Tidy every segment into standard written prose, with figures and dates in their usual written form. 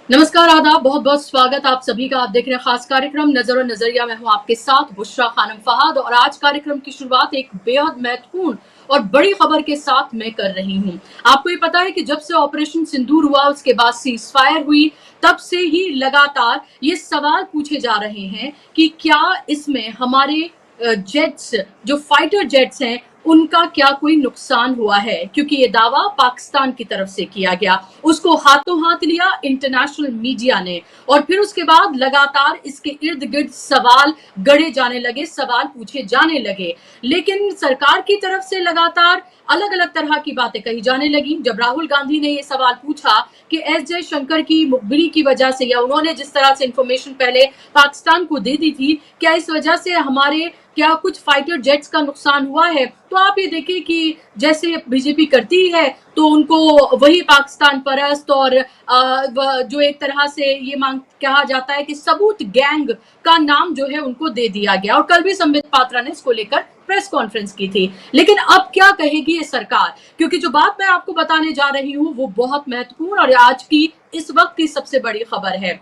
नमस्कार, आदाब, बहुत बहुत स्वागत आप सभी का। आप देख रहे हैं खास कार्यक्रम नजर और नजरिया में हूं आपके साथ बुशरा खानम फहाद। और आज कार्यक्रम की शुरुआत एक बेहद महत्वपूर्ण और बड़ी खबर के साथ मैं कर रही हूं। आपको ये पता है कि जब से ऑपरेशन सिंदूर हुआ, उसके बाद सीज फायर हुई, तब से ही लगातार ये सवाल पूछे जा रहे हैं कि क्या इसमें हमारे जेट्स, जो फाइटर जेट्स हैं, उनका क्या कोई नुकसान हुआ है। क्योंकि ये दावा पाकिस्तान की तरफ से किया गया, उसको हाथों हाथ लिया इंटरनेशनल मीडिया ने, और फिर उसके बाद लगातार इसके इर्द गिर्द सवाल गढ़े जाने लगे, सवाल पूछे जाने लगे। लेकिन सरकार की तरफ से लगातार अलग अलग तरह की बातें कही जाने लगी। जब राहुल गांधी ने ये सवाल पूछा कि एस जयशंकर की मुखबिरी की वजह से, या उन्होंने जिस तरह से इंफॉर्मेशन पहले पाकिस्तान को दे दी थी, क्या इस वजह से हमारे क्या कुछ फाइटर जेट्स का नुकसान हुआ है, तो आप ये देखिए कि जैसे बीजेपी करती है तो उनको वही पाकिस्तान परस्त और जो एक तरह से ये मांग कहा जाता है कि सबूत गैंग का नाम जो है उनको दे दिया गया। और कल भी संबित पात्रा ने इसको लेकर प्रेस कॉन्फ्रेंस की थी। लेकिन अब क्या कहेगी ये सरकार, क्योंकि जो बात मैं आपको बताने जा रही हूं वो बहुत महत्वपूर्ण और आज की इस वक्त की सबसे बड़ी खबर है।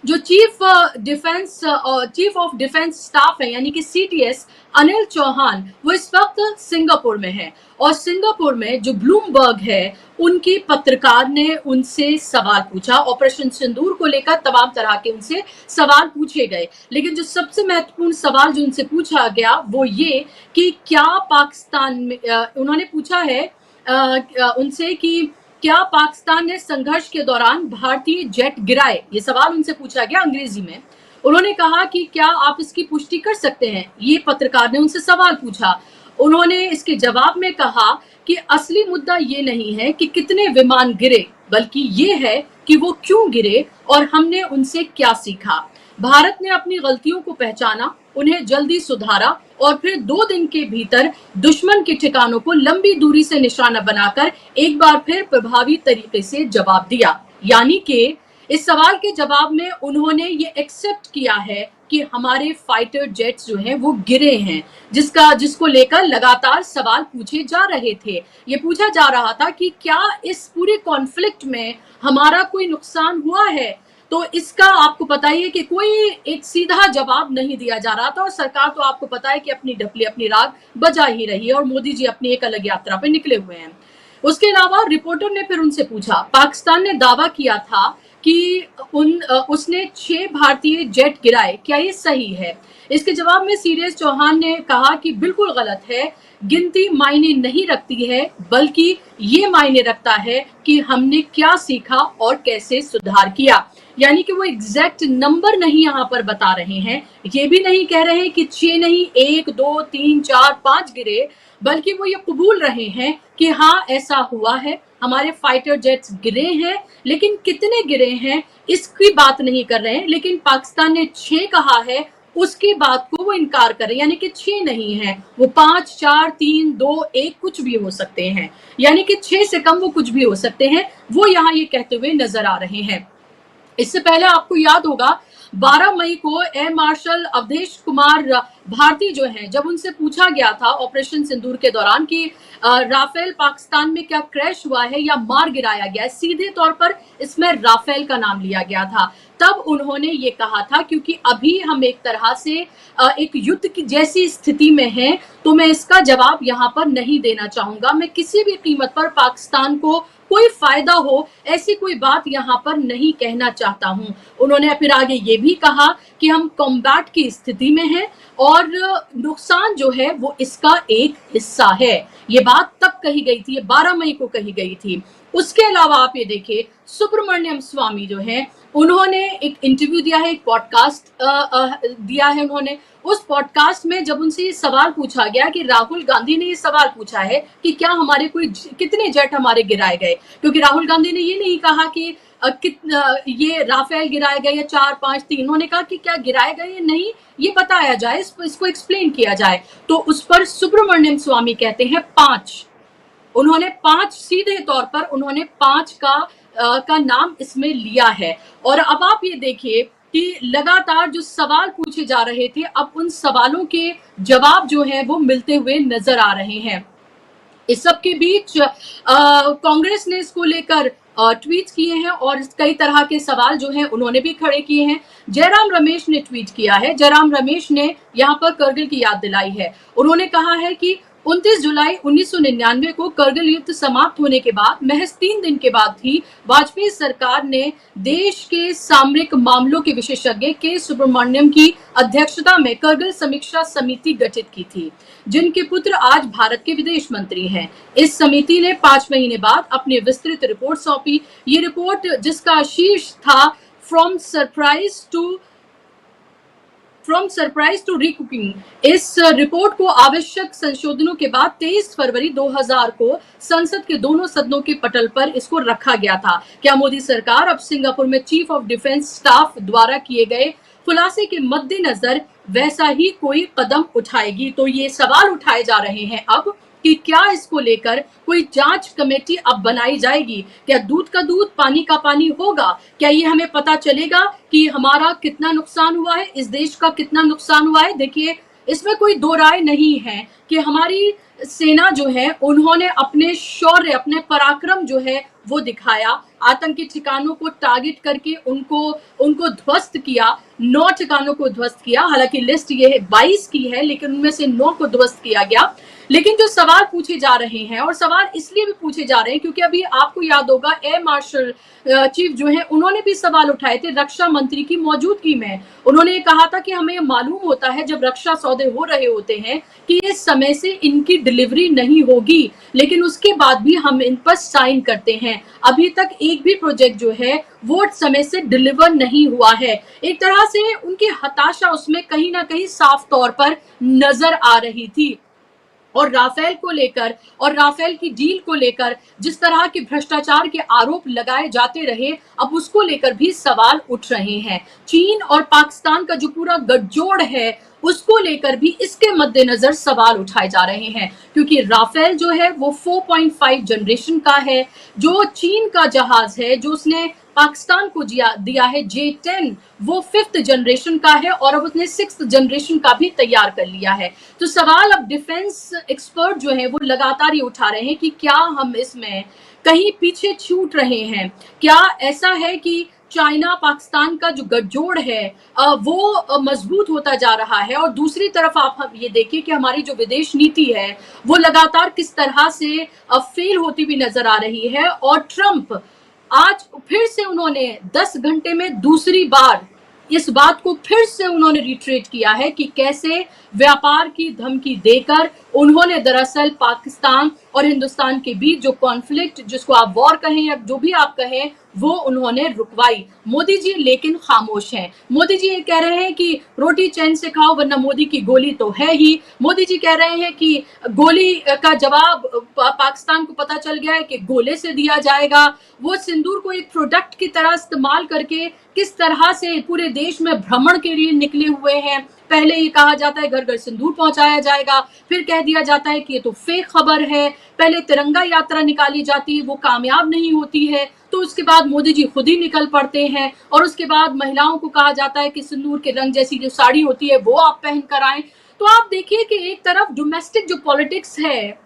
जो चीफ ऑफ डिफेंस स्टाफ है, यानी कि सीटीएस अनिल चौहान, वो इस वक्त सिंगापुर में है। और सिंगापुर में जो ब्लूमबर्ग है, उनकी पत्रकार ने उनसे सवाल पूछा ऑपरेशन सिंदूर को लेकर। तमाम तरह के उनसे सवाल पूछे गए, लेकिन जो सबसे महत्वपूर्ण सवाल जो उनसे पूछा गया वो ये कि क्या पाकिस्तान में उन्होंने पूछा है उनसे कि क्या पाकिस्तान ने संघर्ष के दौरान भारतीय जेट गिराए। ये सवाल उनसे पूछा गया अंग्रेजी में। उन्होंने कहा कि क्या आप इसकी पुष्टि कर सकते हैं, ये पत्रकार ने उनसे सवाल पूछा। उन्होंने इसके जवाब में कहा कि असली मुद्दा ये नहीं है कि कितने विमान गिरे, बल्कि ये है कि वो क्यों गिरे और हमने उनसे क्या सीखा। भारत ने अपनी गलतियों को पहचाना, उन्हें जल्दी सुधारा और फिर 2 दिन के भीतर दुश्मन के ठिकानों को लंबी दूरी से निशाना बनाकर एक बार फिर प्रभावी तरीके से जवाब दिया। यानी कि इस सवाल के जवाब में उन्होंने ये एक्सेप्ट किया है कि हमारे फाइटर जेट्स जो हैं वो गिरे हैं, जिसको लेकर लगातार सवाल पूछे जा रहे थे। ये पूछा जा रहा था कि क्या इस पूरे कॉन्फ्लिक्ट में हमारा कोई नुकसान हुआ है। तो इसका आपको पता ही है कि कोई एक सीधा जवाब नहीं दिया जा रहा था। और सरकार तो आपको पता है कि अपनी ढपली अपनी राग बजा ही रही है, और मोदी जी अपनी एक अलग यात्रा पे निकले हुए हैं। उसके अलावा रिपोर्टर ने फिर उनसे पूछा, पाकिस्तान ने दावा किया था कि उसने 6 भारतीय जेट गिराए, क्या ये सही है। इसके जवाब में सीरियस चौहान ने कहा कि बिल्कुल गलत है, गिनती मायने नहीं रखती है, बल्कि ये मायने रखता है कि हमने क्या सीखा और कैसे सुधार किया। यानी कि वो एग्जैक्ट नंबर नहीं यहाँ पर बता रहे हैं, ये भी नहीं कह रहे हैं कि 6 नहीं 1 2 3 4 5 गिरे, बल्कि वो ये कबूल रहे हैं कि हाँ ऐसा हुआ है, हमारे फाइटर जेट्स गिरे हैं। लेकिन कितने गिरे हैं इसकी बात नहीं कर रहे हैं। लेकिन पाकिस्तान ने 6 कहा है, उसके बाद को वो इनकार कर रहे हैं, यानी कि 6 नहीं है, वो 5 4 3 2 1 कुछ भी हो सकते हैं, यानी कि 6 से कम वो कुछ भी हो सकते हैं, वो यहाँ ये कहते हुए नजर आ रहे हैं। इससे पहले आपको याद होगा 12 मई को एयर मार्शल अवधेश कुमार भारती जो हैं, जब उनसे पूछा गया था ऑपरेशन सिंदूर के दौरान कि राफेल पाकिस्तान में क्या क्रैश हुआ है या मार गिराया गया है, सीधे तौर पर इसमें राफेल का नाम लिया गया था। तब उन्होंने ये कहा था क्योंकि अभी हम एक तरह से एक युद्ध की जैसी स्थिति में हैं, तो मैं इसका जवाब यहाँ पर नहीं देना चाहूंगा। मैं किसी भी कीमत पर पाकिस्तान को कोई फायदा हो ऐसी कोई बात यहाँ पर नहीं कहना चाहता हूँ। उन्होंने फिर आगे ये भी कहा कि हम कॉम्बैट की स्थिति में हैं और नुकसान जो है वो इसका एक हिस्सा है। ये बात तब कही गई थी, ये 12 मई को कही गई थी। उसके अलावा आप ये देखिए, सुब्रमण्यम स्वामी जो है, उन्होंने एक इंटरव्यू दिया है, एक पॉडकास्ट दिया है उन्होंने। उस पॉडकास्ट में जब उनसे ये सवाल पूछा गया कि राहुल गांधी ने ये सवाल पूछा है कि क्या हमारे कितने जेट हमारे गिराए गए, क्योंकि राहुल गांधी ने ये नहीं कहा कि ये राफेल गिराए गए या 4 5 3, उन्होंने कहा कि क्या गिराए गए या नहीं ये बताया जाए, इसको एक्सप्लेन किया जाए। तो उस पर सुब्रमण्यम स्वामी कहते हैं 5। उन्होंने 5 सीधे तौर पर उन्होंने 5 का नाम इसमें लिया है। और अब आप ये देखिए कि लगातार जो सवाल पूछे जा रहे थे, अब उन सवालों के जवाब जो है वो मिलते हुए नजर आ रहे हैं। इस सब के बीच कांग्रेस ने इसको लेकर ट्वीट किए हैं और कई तरह के सवाल जो हैं उन्होंने भी खड़े किए हैं। जयराम रमेश ने ट्वीट किया है। जयराम रमेश ने यहाँ पर करगिल की याद दिलाई है। उन्होंने कहा है कि 29 जुलाई 1999 को करगिल युद्ध समाप्त होने के बाद महज 3 दिन के बाद ही वाजपेयी सरकार ने देश के सामरिक मामलों के विशेषज्ञ के सुब्रमण्यम की अध्यक्षता में करगिल समीक्षा समिति गठित की थी, जिनके पुत्र आज भारत के विदेश मंत्री हैं। इस समिति ने 5 महीने बाद अपनी विस्तृत रिपोर्ट सौंपी। ये रिपोर्ट, जिसका शीर्ष था फ्रॉम सरप्राइज टू रिकुकिंग, इस रिपोर्ट को आवश्यक संशोधनों के बाद 23 फरवरी 2000 को संसद के दोनों सदनों के पटल पर इसको रखा गया था। क्या मोदी सरकार अब सिंगापुर में चीफ ऑफ डिफेंस स्टाफ द्वारा किए गए खुलासे के मद्देनजर वैसा ही कोई कदम उठाएगी? तो ये सवाल उठाए जा रहे हैं अब कि क्या इसको लेकर कोई जांच कमेटी अब बनाई जाएगी? क्या दूध का दूध पानी का पानी होगा? क्या ये हमें पता चलेगा कि हमारा कितना नुकसान हुआ है, इस देश का कितना नुकसान हुआ है? देखिए, इसमें कोई दो राय नहीं है कि हमारी सेना जो है उन्होंने अपने शौर्य, अपने पराक्रम जो है वो दिखाया। आतंकी ठिकानों को टारगेट करके उनको ध्वस्त किया। 9 ठिकानों को ध्वस्त किया। हालांकि लिस्ट ये 22 की है, लेकिन उनमें से 9 को ध्वस्त किया गया। लेकिन जो सवाल पूछे जा रहे हैं, और सवाल इसलिए भी पूछे जा रहे हैं क्योंकि अभी आपको याद होगा एयर मार्शल चीफ जो है उन्होंने भी सवाल उठाए थे रक्षा मंत्री की मौजूदगी में। उन्होंने कहा था कि हमें मालूम होता है जब रक्षा सौदे हो रहे होते हैं कि इस समय से इनकी डिलीवरी नहीं होगी, लेकिन उसके बाद भी हम इन पर साइन करते हैं। अभी तक एक भी प्रोजेक्ट जो है वो समय से डिलीवर नहीं हुआ है। एक तरह से उनकी हताशा उसमें कहीं ना कहीं साफ तौर पर नजर आ रही थी। और राफेल को लेकर और राफेल की डील को लेकर जिस तरह के भ्रष्टाचार के आरोप लगाए जाते रहे, अब उसको लेकर भी सवाल उठ रहे हैं। चीन और पाकिस्तान का जो पूरा गठजोड़ है उसको लेकर भी इसके मद्देनजर सवाल उठाए जा रहे हैं, क्योंकि राफेल जो है वो 4.5 जनरेशन का है। जो चीन का जहाज है जो उसने पाकिस्तान को दिया है J-10, वो 5th जनरेशन का है और अब उसने 6th जनरेशन का भी तैयार कर लिया है। तो सवाल अब डिफेंस एक्सपर्ट जो है वो लगातार ये उठा रहे हैं कि क्या हम इसमें कहीं पीछे छूट रहे हैं? क्या ऐसा है कि चाइना पाकिस्तान का जो गठजोड़ है वो मजबूत होता जा रहा है, और दूसरी तरफ आप ये देखिए कि हमारी जो विदेश नीति है वो लगातार किस तरह से फेल होती भी नजर आ रही है। और ट्रंप आज फिर से उन्होंने 10 घंटे में दूसरी बार इस बात को फिर से उन्होंने रिट्रेट किया है कि कैसे व्यापार की धमकी देकर उन्होंने दरअसल पाकिस्तान और हिंदुस्तान के बीच जो कॉन्फ्लिक्ट, जिसको आप वॉर कहें या जो भी आप कहें, वो उन्होंने रुकवाई। मोदी जी लेकिन खामोश हैं। मोदी जी ये कह रहे हैं कि रोटी चैन से खाओ वरना मोदी की गोली तो है ही। मोदी जी कह रहे हैं कि गोली का जवाब पाकिस्तान को पता चल गया है कि गोले से दिया जाएगा। वो सिंदूर को एक प्रोडक्ट की तरह इस्तेमाल करके किस तरह से पूरे देश में भ्रमण के लिए निकले हुए हैं। पहले ये कहा जाता है घर घर सिंदूर पहुंचाया जाएगा, फिर कह दिया जाता है कि ये तो फेक खबर है। पहले तिरंगा यात्रा निकाली जाती है, वो कामयाब नहीं होती है, तो उसके बाद मोदी जी खुद ही निकल पड़ते हैं। और उसके बाद महिलाओं को कहा जाता है कि सिंदूर के रंग जैसी जो साड़ी होती है वो आप पहन कर आए। तो आप देखिए कि एक तरफ डोमेस्टिक जो पॉलिटिक्स है,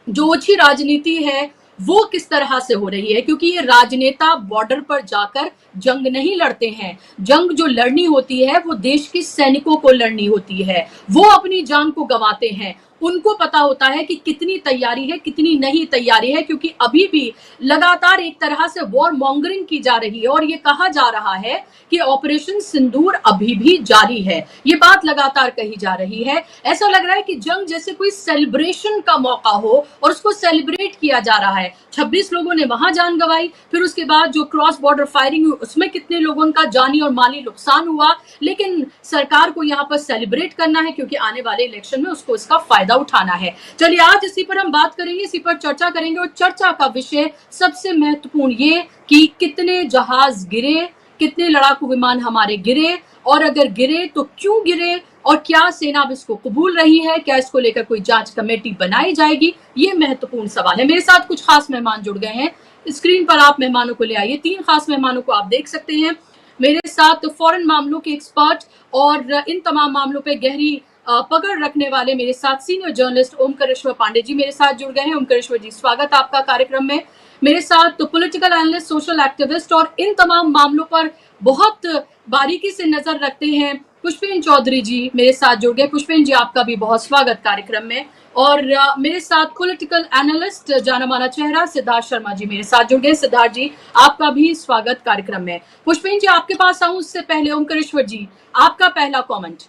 जो ओछी राजनीति है, वो किस तरह से हो रही है, क्योंकि ये राजनेता बॉर्डर पर जाकर जंग नहीं लड़ते हैं। जंग जो लड़नी होती है वो देश के सैनिकों को लड़नी होती है। वो अपनी जान को गंवाते हैं। उनको पता होता है कि कितनी तैयारी है, कितनी नहीं तैयारी है, क्योंकि अभी भी लगातार एक तरह से वॉर मॉन्गरिंग की जा रही है और ये कहा जा रहा है कि ऑपरेशन सिंदूर अभी भी जारी है। ये बात लगातार कही जा रही है। ऐसा लग रहा है कि जंग जैसे कोई सेलिब्रेशन का मौका हो और उसको सेलिब्रेट किया जा रहा है। 26 लोगों ने वहां जान गंवाई, फिर उसके बाद जो क्रॉस बॉर्डर फायरिंग हुई उसमें कितने लोगों का जानी और माली नुकसान हुआ, लेकिन सरकार को यहाँ पर सेलिब्रेट करना है क्योंकि आने वाले इलेक्शन में उसको इसका फायदा उठाना है। चलिए आज इसी पर हम बात करेंगे, इसी पर चर्चा करेंगे, और चर्चा का विषय सबसे महत्वपूर्ण ये कि कितने जहाज गिरे, कितने लड़ाकू विमान हमारे गिरे, और अगर गिरे तो क्यों गिरे, और क्या सेना अब इसको कबूल रही है, क्या इसको लेकर कोई जांच कमेटी बनाई जाएगी, ये महत्वपूर्ण सवाल है। मेरे साथ कुछ खास मेहमान जुड़ गए हैं। स्क्रीन पर आप मेहमानों को ले आइए। 3 खास मेहमानों को आप देख सकते हैं। मेरे साथ फॉरेन मामलों के एक्सपर्ट और इन तमाम मामलों पे गहरी पकड़ रखने वाले मेरे साथ सीनियर जर्नलिस्ट ओमकारेश्वर पांडे जी मेरे साथ जुड़ गए हैं। ओमकारेश्वर जी, स्वागत आपका कार्यक्रम में। मेरे साथ तो पॉलिटिकल एनालिस्ट, सोशल एक्टिविस्ट और इन तमाम मामलों पर बहुत बारीकी से नजर रखते हैं पुष्पेन चौधरी जी मेरे साथ जुड़ गए। पुष्पेन जी, आपका भी बहुत स्वागत कार्यक्रम में। और मेरे साथ पॉलिटिकल एनालिस्ट, जाना माना चेहरा सिद्धार्थ शर्मा जी मेरे साथ जुड़ गए। सिद्धार्थ जी, आपका भी स्वागत कार्यक्रम में। पुष्पेन जी, आपके पास आऊं उससे पहले ओमकारेश्वर जी, आपका पहला कमेंट।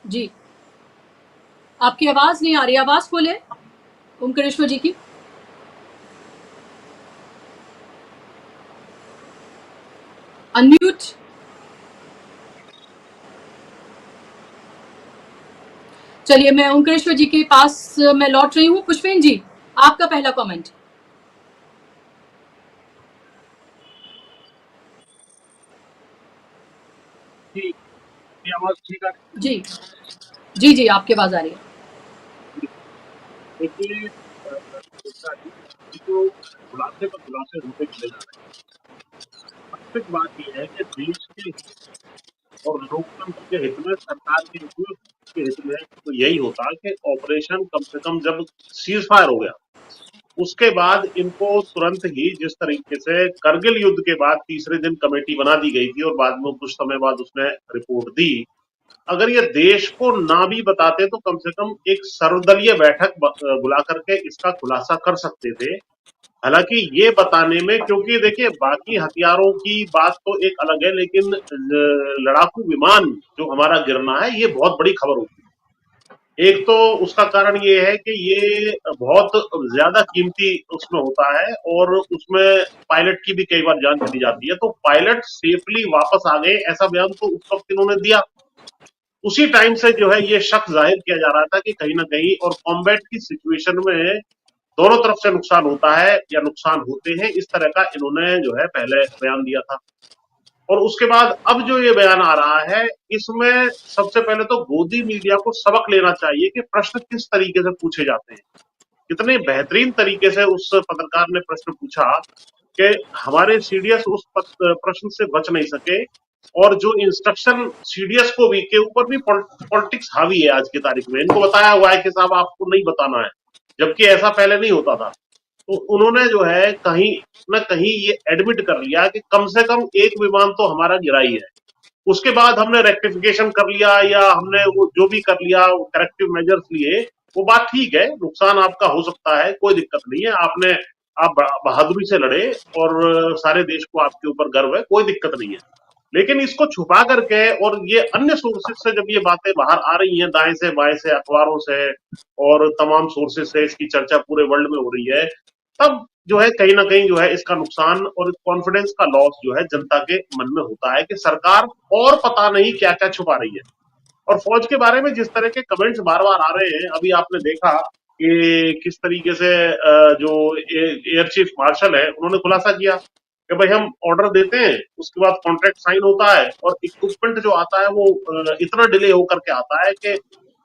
जी, आपकी आवाज नहीं आ रही, आवाज खोले ओमकारेश्वर जी की। अनम्यूट। चलिए, मैं ओमकारेश्वर जी के पास मैं लौट रही हूँ। पुष्पेन जी, आपका पहला कमेंट। जी, आवाज ठीक आ रही जी जी जी, आपकी आवाज आ रही है। है। देखिए जो खुलासे पर खुलासे होते चले जा रहे हैं, वास्तविक बात यह है कि देश के और लोकतंत्र के हित में, सरकार के हित में तो यही होता कि ऑपरेशन कम से कम जब सीज फायर हो गया, उसके बाद इनको तुरंत ही, जिस तरीके से करगिल युद्ध के बाद तीसरे दिन कमेटी बना दी गई थी और बाद में कुछ समय बाद उसने रिपोर्ट दी, अगर ये देश को ना भी बताते तो कम से कम एक सर्वदलीय बैठक बुला करके इसका खुलासा कर सकते थे। हालांकि ये बताने में, क्योंकि देखिए बाकी हथियारों की बात तो एक अलग है, लेकिन लड़ाकू विमान जो हमारा गिरना है ये बहुत बड़ी खबर होती है। एक तो उसका कारण ये है कि ये बहुत ज्यादा कीमती उसमें होता है और उसमें पायलट की भी कई बार जान चली जाती है, तो पायलट सेफली वापस आ गए ऐसा बयान तो उस वक्त इन्होंने दिया। उसी टाइम से जो है ये शक जाहिर किया जा रहा था कि कहीं ना कहीं, और कॉम्बैट की सिचुएशन में दोनों तरफ से नुकसान होता है या नुकसान होते हैं, इस तरह का इन्होंने जो है पहले बयान दिया था। और उसके बाद अब जो ये बयान आ रहा है, इसमें सबसे पहले तो गोदी मीडिया को सबक लेना चाहिए कि प्रश्न किस तरीके से पूछे जाते हैं। कितने बेहतरीन तरीके से उस पत्रकार ने प्रश्न पूछा कि हमारे सीडीएस उस प्रश्न से बच नहीं सके, और जो इंस्ट्रक्शन सीडीएस को भी के ऊपर भी पॉलिटिक्स हावी है आज की तारीख में। इनको बताया हुआ है कि साहब आपको नहीं बताना है, जबकि ऐसा पहले नहीं होता था। तो उन्होंने जो है कहीं न कहीं ये एडमिट कर लिया कि कम से कम एक विमान तो हमारा गिरा ही है। उसके बाद हमने रेक्टिफिकेशन कर लिया या हमने वो जो भी कर लिया, करेक्टिव मेजर्स लिए, वो बात ठीक है, नुकसान आपका हो सकता है, कोई दिक्कत नहीं है, आप बहादुरी से लड़े और सारे देश को आपके ऊपर गर्व है, कोई दिक्कत नहीं है। लेकिन इसको छुपा करके, और ये अन्य सोर्सेज से जब ये बातें बाहर आ रही हैं, दाएं से बाएं से, अखबारों से और तमाम सोर्सेज से इसकी चर्चा पूरे वर्ल्ड में हो रही है, तब जो है कहीं ना कहीं जो है इसका नुकसान और कॉन्फिडेंस का लॉस जो है जनता के मन में होता है कि सरकार और पता नहीं क्या क्या छुपा रही है। और फौज के बारे में जिस तरह के कमेंट्स बार बार आ रहे हैं, अभी आपने देखा कि किस तरीके से जो एयर चीफ मार्शल है उन्होंने खुलासा किया कि भाई हम ऑर्डर देते हैं, उसके बाद कॉन्ट्रैक्ट साइन होता है और इक्विपमेंट जो आता है वो इतना डिले होकर के आता है कि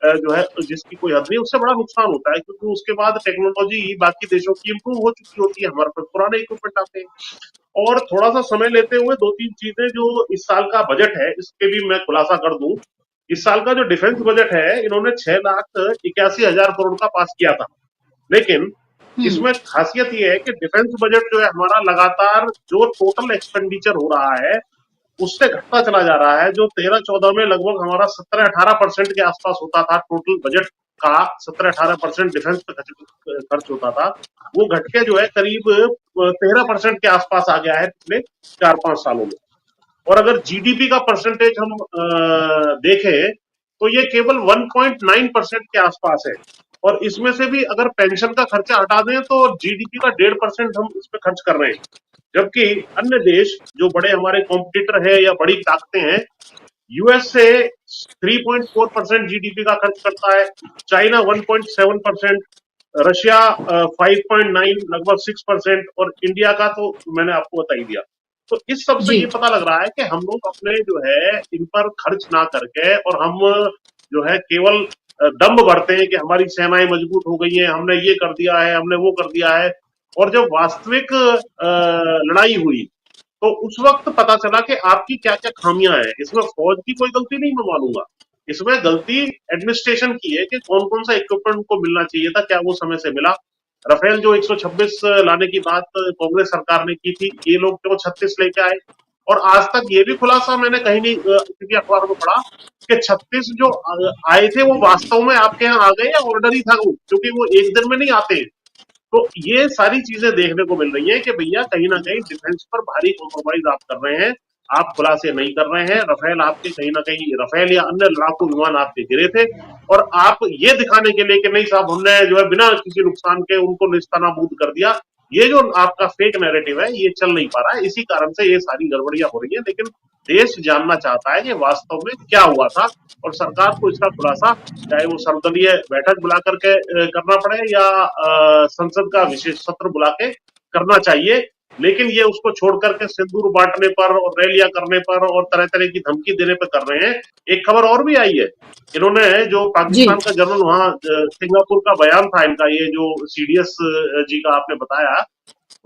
जो है जिसकी कोई हद नहीं, उससे बड़ा नुकसान होता है, क्योंकि उसके बाद टेक्नोलॉजी बाकी देशों की इंप्रूव हो चुकी होती है, हमारे पास पुराने इक्विपमेंट आते हैं। और थोड़ा सा समय लेते हुए दो तीन चीजें, जो इस साल का बजट है इसके भी मैं खुलासा कर दूं। इस साल का जो डिफेंस बजट है, इन्होंने 6,81,000 करोड़ का पास किया था, लेकिन इसमें खासियत ये है कि डिफेंस बजट जो है हमारा लगातार जो टोटल एक्सपेंडिचर हो रहा है उससे घटता चला जा रहा है। जो 13-14 में लगभग हमारा 17-18% के आसपास होता था टोटल बजट का, 17-18% डिफेंस पे खर्च होता था, वो घट के जो है करीब 13% के आसपास आ गया है पिछले 4-5 सालों में। और अगर जीडीपी का परसेंटेज हम देखें तो ये केवल 1.9% के आसपास है, और इसमें से भी अगर पेंशन का खर्चा हटा दें तो जीडीपी का 1.5% हम इस पे खर्च कर रहे हैं। जबकि अन्य देश जो बड़े हमारे कॉम्पिटिटर है या बड़ी ताकतें हैं, यूएसए 3.4% जीडीपी का खर्च करता है, चाइना 1.7%, रशिया 5.9 लगभग 6%, और इंडिया का तो मैंने आपको बता ही दिया। तो इस सब से ये पता लग रहा है कि हम लोग अपने जो है इन पर खर्च ना करके, और हम जो है केवल दम्भ भरते हैं कि हमारी सेनाएं मजबूत हो गई हैं, हमने ये कर दिया है, हमने वो कर दिया है, और जब वास्तविक लड़ाई हुई तो उस वक्त पता चला कि आपकी क्या क्या खामियां हैं। इसमें फौज की कोई गलती नहीं मैं मानूंगा, इसमें गलती एडमिनिस्ट्रेशन की है कि कौन कौन सा इक्विपमेंट उनको मिलना चाहिए था, क्या वो समय से मिला। राफेल जो 126 लाने की बात कांग्रेस सरकार ने की थी, ये लोग तो 36 लेके आए। और आज तक ये भी खुलासा मैंने कहीं नहीं किसी अखबार में पढ़ा कि 36 जो आए थे वो वास्तव में आपके यहाँ आ गए या ऑर्डर ही था वो, क्योंकि वो एक दिन में नहीं आते। तो ये सारी चीजें देखने को मिल रही है कि भैया कहीं ना कहीं डिफेंस पर भारी कॉम्प्रोमाइज आप कर रहे हैं, आप खुलासे नहीं कर रहे हैं। रफेल आपके कहीं ना कहीं, रफेल या अन्य लड़ाकू विमान आपके गिरे थे, और आप ये दिखाने के लिए कि नहीं साहब हमने जो है बिना किसी नुकसान के उनको निस्तानाबूद कर दिया, ये जो आपका फेक नैरेटिव है ये चल नहीं पा रहा है। इसी कारण से ये सारी गड़बड़ियां हो रही है। लेकिन देश जानना चाहता है कि वास्तव में क्या हुआ था, और सरकार को इसका खुलासा चाहे वो सर्वदलीय बैठक बुला करके करना पड़े या संसद का विशेष सत्र बुला के करना चाहिए। लेकिन ये उसको छोड़ करके सिंदूर बांटने पर और रैलियां करने पर और तरह तरह की धमकी देने पर कर रहे हैं। एक खबर और भी आई है, इन्होंने जो जी पाकिस्तान का जनरल वहां सिंगापुर का बयान था इनका, ये जो सीडीएस जी का आपने बताया,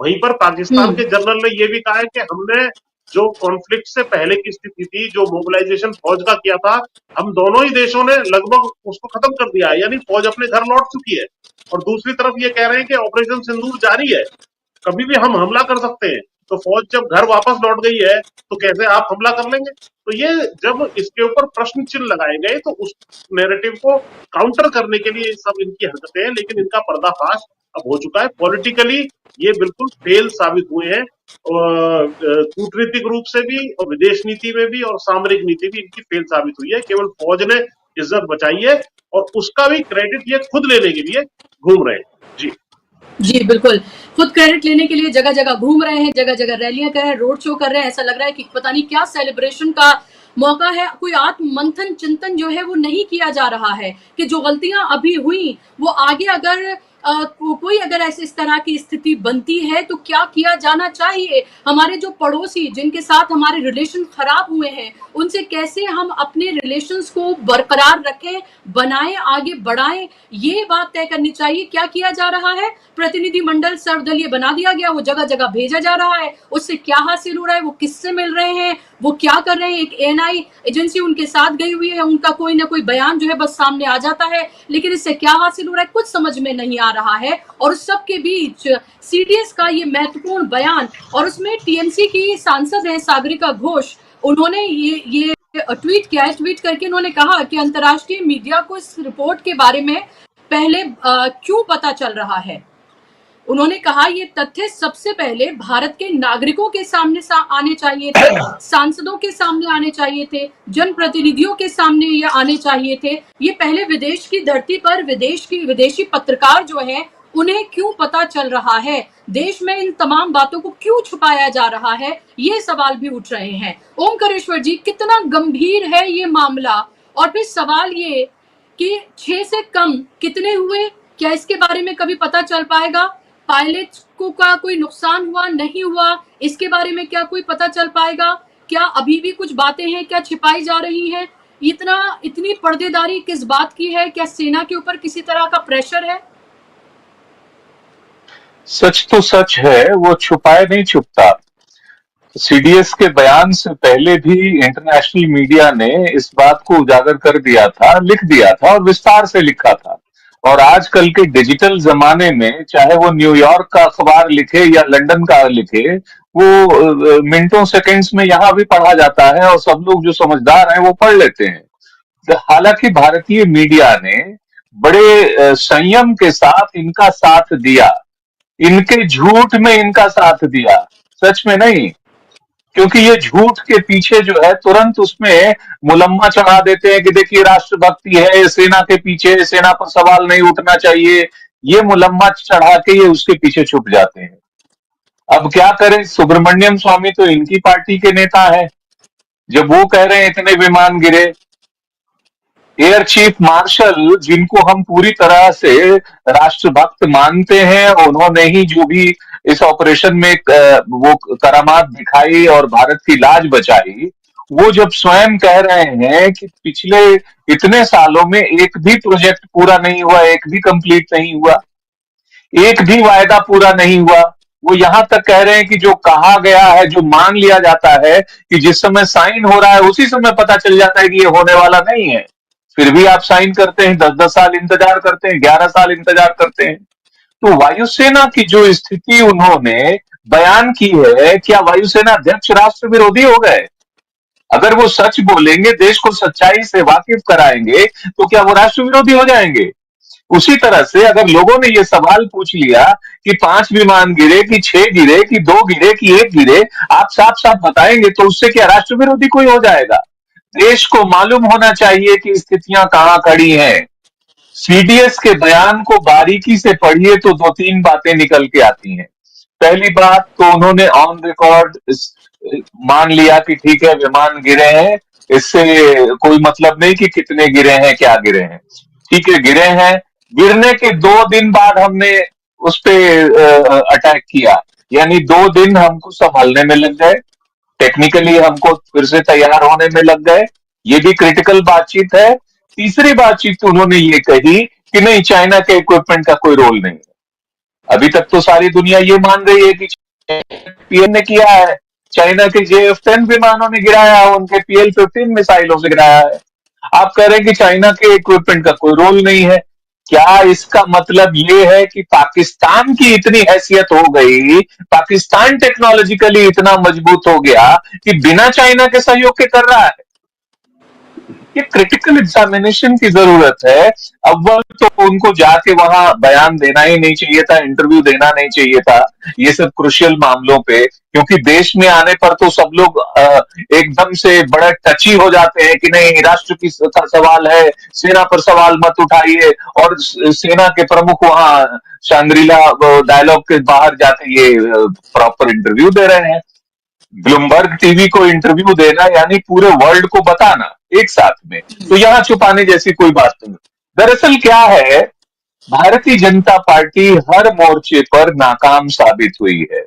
वहीं पर पाकिस्तान के जनरल ने यह भी कहा है कि हमने जो कॉन्फ्लिक्ट से पहले की स्थिति थी, जो मोबिलाइजेशन फौज का किया था, हम दोनों ही देशों ने लगभग उसको खत्म कर दिया है, यानी फौज अपने घर लौट चुकी है। और दूसरी तरफ ये कह रहे हैं कि ऑपरेशन सिंदूर जारी है, कभी भी हम हमला कर सकते हैं। तो फौज जब घर वापस लौट गई है तो कैसे आप हमला कर लेंगे? तो ये जब इसके ऊपर प्रश्न चिन्ह लगाए गए तो उस नैरेटिव को काउंटर करने के लिए सब इनकी हरकतें हैं। लेकिन इनका पर्दाफाश अब हो चुका है। पॉलिटिकली ये बिल्कुल फेल साबित हुए हैं, कूटनीतिक रूप से भी और विदेश नीति में भी और सामरिक नीति भी इनकी फेल साबित हुई है। केवल फौज ने इज्जत बचाई है और उसका भी क्रेडिट ये खुद लेने के लिए घूम रहे हैं। जी जी बिल्कुल, खुद क्रेडिट लेने के लिए जगह जगह घूम रहे हैं, जगह जगह रैलियां कर रहे हैं, रोड शो कर रहे हैं। ऐसा लग रहा है कि पता नहीं क्या सेलिब्रेशन का मौका है। कोई आत्म मंथन चिंतन जो है वो नहीं किया जा रहा है कि जो गलतियां अभी हुई वो आगे अगर कोई अगर ऐसे इस तरह की स्थिति बनती है तो क्या किया जाना चाहिए। हमारे जो पड़ोसी जिनके साथ हमारे रिलेशन खराब हुए हैं उनसे कैसे हम अपने रिलेशंस को बरकरार रखें, बनाएं, आगे बढ़ाएं, ये बात तय करनी चाहिए। क्या किया जा रहा है? प्रतिनिधि मंडल सर्वदलीय बना दिया गया, वो जगह जगह भेजा जा रहा है। उससे क्या हासिल हो रहा है, वो किससे मिल रहे हैं, वो क्या कर रहे हैं। एक एएनआई एजेंसी उनके साथ गई हुई है, उनका कोई ना कोई बयान जो है बस सामने आ जाता है, लेकिन इससे क्या हासिल हो रहा है कुछ समझ में नहीं आ रहा है। और उस सब के बीच सीडीएस का ये महत्वपूर्ण बयान, और उसमें टीएमसी की सांसद है सागरिका घोष, उन्होंने ये ट्वीट किया है। ट्वीट करके उन्होंने कहा कि अंतर्राष्ट्रीय मीडिया को इस रिपोर्ट के बारे में पहले क्यों पता चल रहा है। उन्होंने कहा ये तथ्य सबसे पहले भारत के नागरिकों के सामने आने चाहिए थे, सांसदों के सामने आने चाहिए थे, जनप्रतिनिधियों के सामने ये आने चाहिए थे। ये पहले विदेश की धरती पर विदेशी पत्रकार जो है उन्हें क्यों पता चल रहा है, देश में इन तमाम बातों को क्यों छुपाया जा रहा है, ये सवाल भी उठ रहे हैं। ओमकारेश्वर जी, कितना गंभीर है ये मामला। और फिर सवाल ये कि 6 से कम कितने हुए, क्या इसके बारे में कभी पता चल पाएगा? पायलट को का कोई नुकसान हुआ नहीं हुआ, इसके बारे में क्या कोई पता चल पाएगा? क्या अभी भी कुछ बातें हैं क्या छिपाई जा रही हैं? इतनी पर्देदारी किस बात की है? क्या सेना के ऊपर किसी तरह का प्रेशर है? सच तो सच है, वो छुपाए नहीं छुपता। सीडीएस के बयान से पहले भी इंटरनेशनल मीडिया ने इस बात को उजागर कर दिया था, लिख दिया था और विस्तार से लिखा था। और आजकल के डिजिटल जमाने में चाहे वो न्यूयॉर्क का अखबार लिखे या लंदन का लिखे, वो मिनटों सेकंड्स में यहां भी पढ़ा जाता है और सब लोग जो समझदार हैं वो पढ़ लेते हैं। हालांकि भारतीय मीडिया ने बड़े संयम के साथ इनका साथ दिया, इनके झूठ में इनका साथ दिया, सच में नहीं। क्योंकि ये झूठ के पीछे जो है तुरंत उसमें मुलम्मा चढ़ा देते हैं कि देखिए राष्ट्रभक्ति है, सेना के पीछे, सेना पर सवाल नहीं उठना चाहिए, ये मुलम्मा चढ़ा के ये उसके पीछे छुप जाते हैं। अब क्या करें, सुब्रमण्यम स्वामी तो इनकी पार्टी के नेता है, जब वो कह रहे हैं इतने विमान गिरे, एयर चीफ मार्शल जिनको हम पूरी तरह से राष्ट्रभक्त मानते हैं, उन्होंने ही जो भी इस ऑपरेशन में वो करामात दिखाई और भारत की लाज बचाई, वो जब स्वयं कह रहे हैं कि पिछले इतने सालों में एक भी प्रोजेक्ट पूरा नहीं हुआ, एक भी कंप्लीट नहीं हुआ, एक भी वायदा पूरा नहीं हुआ। वो यहां तक कह रहे हैं कि जो कहा गया है, जो मान लिया जाता है कि जिस समय साइन हो रहा है उसी समय पता चल जाता है कि ये होने वाला नहीं है, फिर भी आप साइन करते हैं, 10-10 साल इंतजार करते हैं, 11 साल इंतजार करते हैं। तो वायुसेना की जो स्थिति उन्होंने बयान की है, क्या वायुसेना अध्यक्ष राष्ट्र विरोधी हो गए? अगर वो सच बोलेंगे, देश को सच्चाई से वाकिफ कराएंगे, तो क्या वो राष्ट्र विरोधी हो जाएंगे? उसी तरह से अगर लोगों ने ये सवाल पूछ लिया कि 5 विमान गिरे, कि 6 गिरे, कि 2 गिरे, कि 1 गिरे, आप साफ साफ बताएंगे तो उससे क्या राष्ट्र विरोधी कोई हो जाएगा? देश को मालूम होना चाहिए कि स्थितियां कहां खड़ी हैं। सीडीएस के बयान को बारीकी से पढ़िए तो 2-3 बातें निकल के आती हैं। पहली बात तो उन्होंने ऑन रिकॉर्ड मान लिया कि ठीक है, विमान गिरे हैं, इससे कोई मतलब नहीं कि कितने गिरे हैं, क्या गिरे हैं। ठीक है, गिरे हैं। गिरने के 2 दिन बाद हमने उस पे अटैक किया, यानी 2 दिन हमको संभालने में लग गए, टेक्निकली हमको फिर से तैयार होने में लग गए। ये भी क्रिटिकल बातचीत है। तीसरी बातचीत तो उन्होंने ये कही कि नहीं, चाइना के इक्विपमेंट का कोई रोल नहीं है। अभी तक तो सारी दुनिया ये मान रही है कि पीएम ने किया है, चाइना के JF-10 विमानों ने गिराया है, उनके PL-15 मिसाइलों से गिराया है। आप कह रहे हैं कि चाइना के इक्विपमेंट का कोई रोल नहीं है। क्या इसका मतलब ये है कि पाकिस्तान की इतनी हैसियत हो गई, पाकिस्तान टेक्नोलॉजिकली इतना मजबूत हो गया कि बिना चाइना के सहयोग के कर रहा है? ये क्रिटिकल एग्जामिनेशन की जरूरत है। अव्वल तो उनको जाके वहां बयान देना ही नहीं चाहिए था, इंटरव्यू देना नहीं चाहिए था ये सब क्रुशियल मामलों पे, क्योंकि देश में आने पर तो सब लोग एकदम से बड़ा टची हो जाते हैं कि नहीं, राष्ट्र की का सवाल है, सेना पर सवाल मत उठाइए। और सेना के प्रमुख वहां शांग्रीला डायलॉग के बाहर जाके ये प्रॉपर इंटरव्यू दे रहे हैं। ब्लूमबर्ग टीवी को इंटरव्यू देना यानी पूरे वर्ल्ड को बताना एक साथ में, तो यहां छुपाने जैसी कोई बात नहीं। दरअसल क्या है, भारतीय जनता पार्टी हर मोर्चे पर नाकाम साबित हुई है।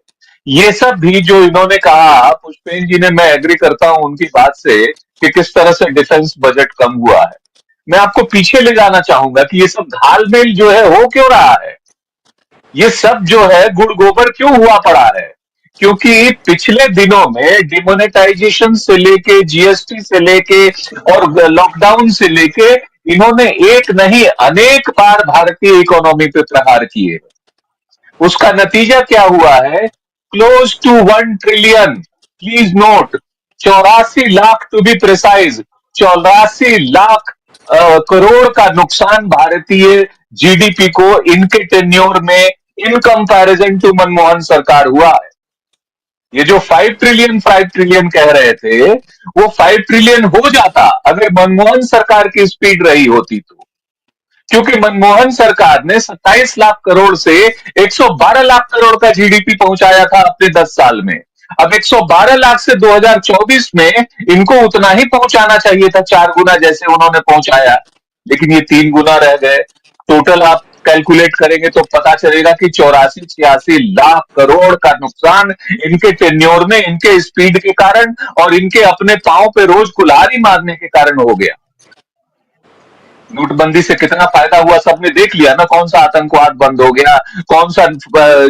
ये सब भी जो इन्होंने कहा, पुष्पेन जी ने, मैं एग्री करता हूं उनकी बात से कि किस तरह से डिफेंस बजट कम हुआ है। मैं आपको पीछे ले जाना चाहूंगा कि ये सब घालमेल जो है हो क्यों रहा है। ये सब जो है गुड़ गोबर क्यों हुआ पड़ा है? क्योंकि पिछले दिनों में डिमोनेटाइजेशन से लेके, जीएसटी से लेके और लॉकडाउन से लेके इन्होंने एक नहीं अनेक बार भारतीय इकोनॉमी पे प्रहार किए। उसका नतीजा क्या हुआ है? Close to 1 trillion, please note, 84 lakh to be precise, 84 lakh crore का नुकसान भारतीय जीडीपी को इनके टेन्योर में इन कंपैरिजन टू मनमोहन सरकार हुआ है। ये जो 5 ट्रिलियन कह रहे थे, वो 5 ट्रिलियन हो जाता अगर मनमोहन सरकार की स्पीड रही होती तो। क्योंकि मनमोहन सरकार ने 27 लाख करोड़ से 112 लाख करोड़ का जीडीपी पहुंचाया था अपने 10 साल में। अब 112 लाख से 2024 में इनको उतना ही पहुंचाना चाहिए था, 4 गुना जैसे उन्होंने पहुंचाया, लेकिन ये 3 गुना रह गए। टोटल आप कैलकुलेट करेंगे तो पता चलेगा कि 84-86 लाख करोड़ का नुकसान इनके टेन्योर में, इनके स्पीड के कारण और इनके अपने पांव पे रोज कुल्हाड़ी मारने के कारण हो गया। नोटबंदी से कितना फायदा हुआ सबने देख लिया ना, कौन सा आतंकवाद बंद हो गया, कौन सा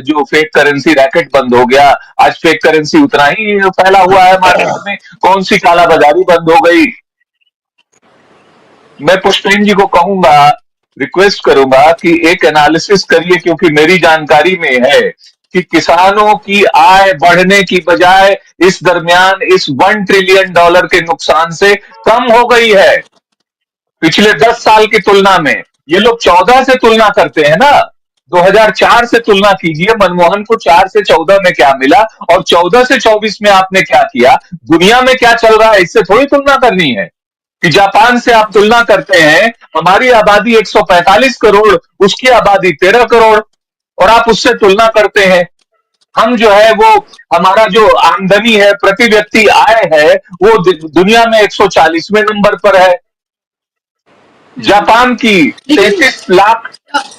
जो फेक करेंसी रैकेट बंद हो गया। आज फेक करेंसी उतना ही फैला हुआ है मार्केट में, कौन सी कालाबाजारी बंद हो गई। मैं पुष्पेन जी को कहूंगा, रिक्वेस्ट करूंगा कि एक एनालिसिस करिए, क्योंकि मेरी जानकारी में है कि किसानों की आय बढ़ने की बजाय इस दरमियान इस $1 ट्रिलियन के नुकसान से कम हो गई है पिछले 10 साल की तुलना में। ये लोग 14 से तुलना करते हैं ना, 2004 से तुलना कीजिए, मनमोहन को 4 से 14 में क्या मिला और 14 से 24 में आपने क्या किया, दुनिया में क्या चल रहा है, इससे थोड़ी तुलना करनी है। कि जापान से आप तुलना करते हैं, हमारी आबादी 145 करोड़, उसकी आबादी 13 करोड़, और आप उससे तुलना करते हैं। हम जो है वो, हमारा जो आमदनी है, प्रति व्यक्ति आय है, वो दुनिया में 140वें नंबर पर है। जापान की 33 लाख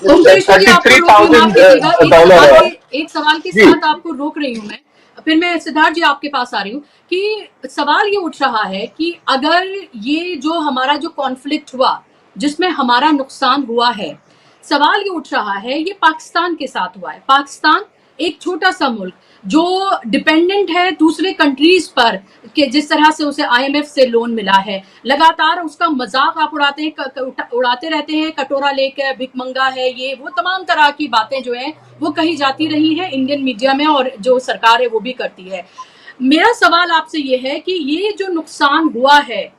ओमकारेश्वर जी, आपको रोक रही हूं, माफ कीजिएगा, $33,000 है। एक सवाल के जी। साथ आपको रोक रही हूं मैं, फिर मैं सिद्धार्थ जी आपके पास आ रही हूँ कि सवाल ये उठ रहा है कि अगर ये जो हमारा जो कॉन्फ्लिक्ट हुआ जिसमें हमारा नुकसान हुआ है, सवाल ये उठ रहा है, ये पाकिस्तान के साथ हुआ है। पाकिस्तान एक छोटा सा मुल्क जो डिपेंडेंट है दूसरे कंट्रीज पर, कि जिस तरह से उसे आईएमएफ से लोन मिला है, लगातार उसका मजाक आप उड़ाते रहते हैं, कटोरा लेकर भिकमंगा है, ये वो तमाम तरह की बातें जो है वो कही जाती रही है इंडियन मीडिया में, और जो सरकार है वो भी करती है। मेरा सवाल आपसे ये है कि ये जो नुकसान हुआ है,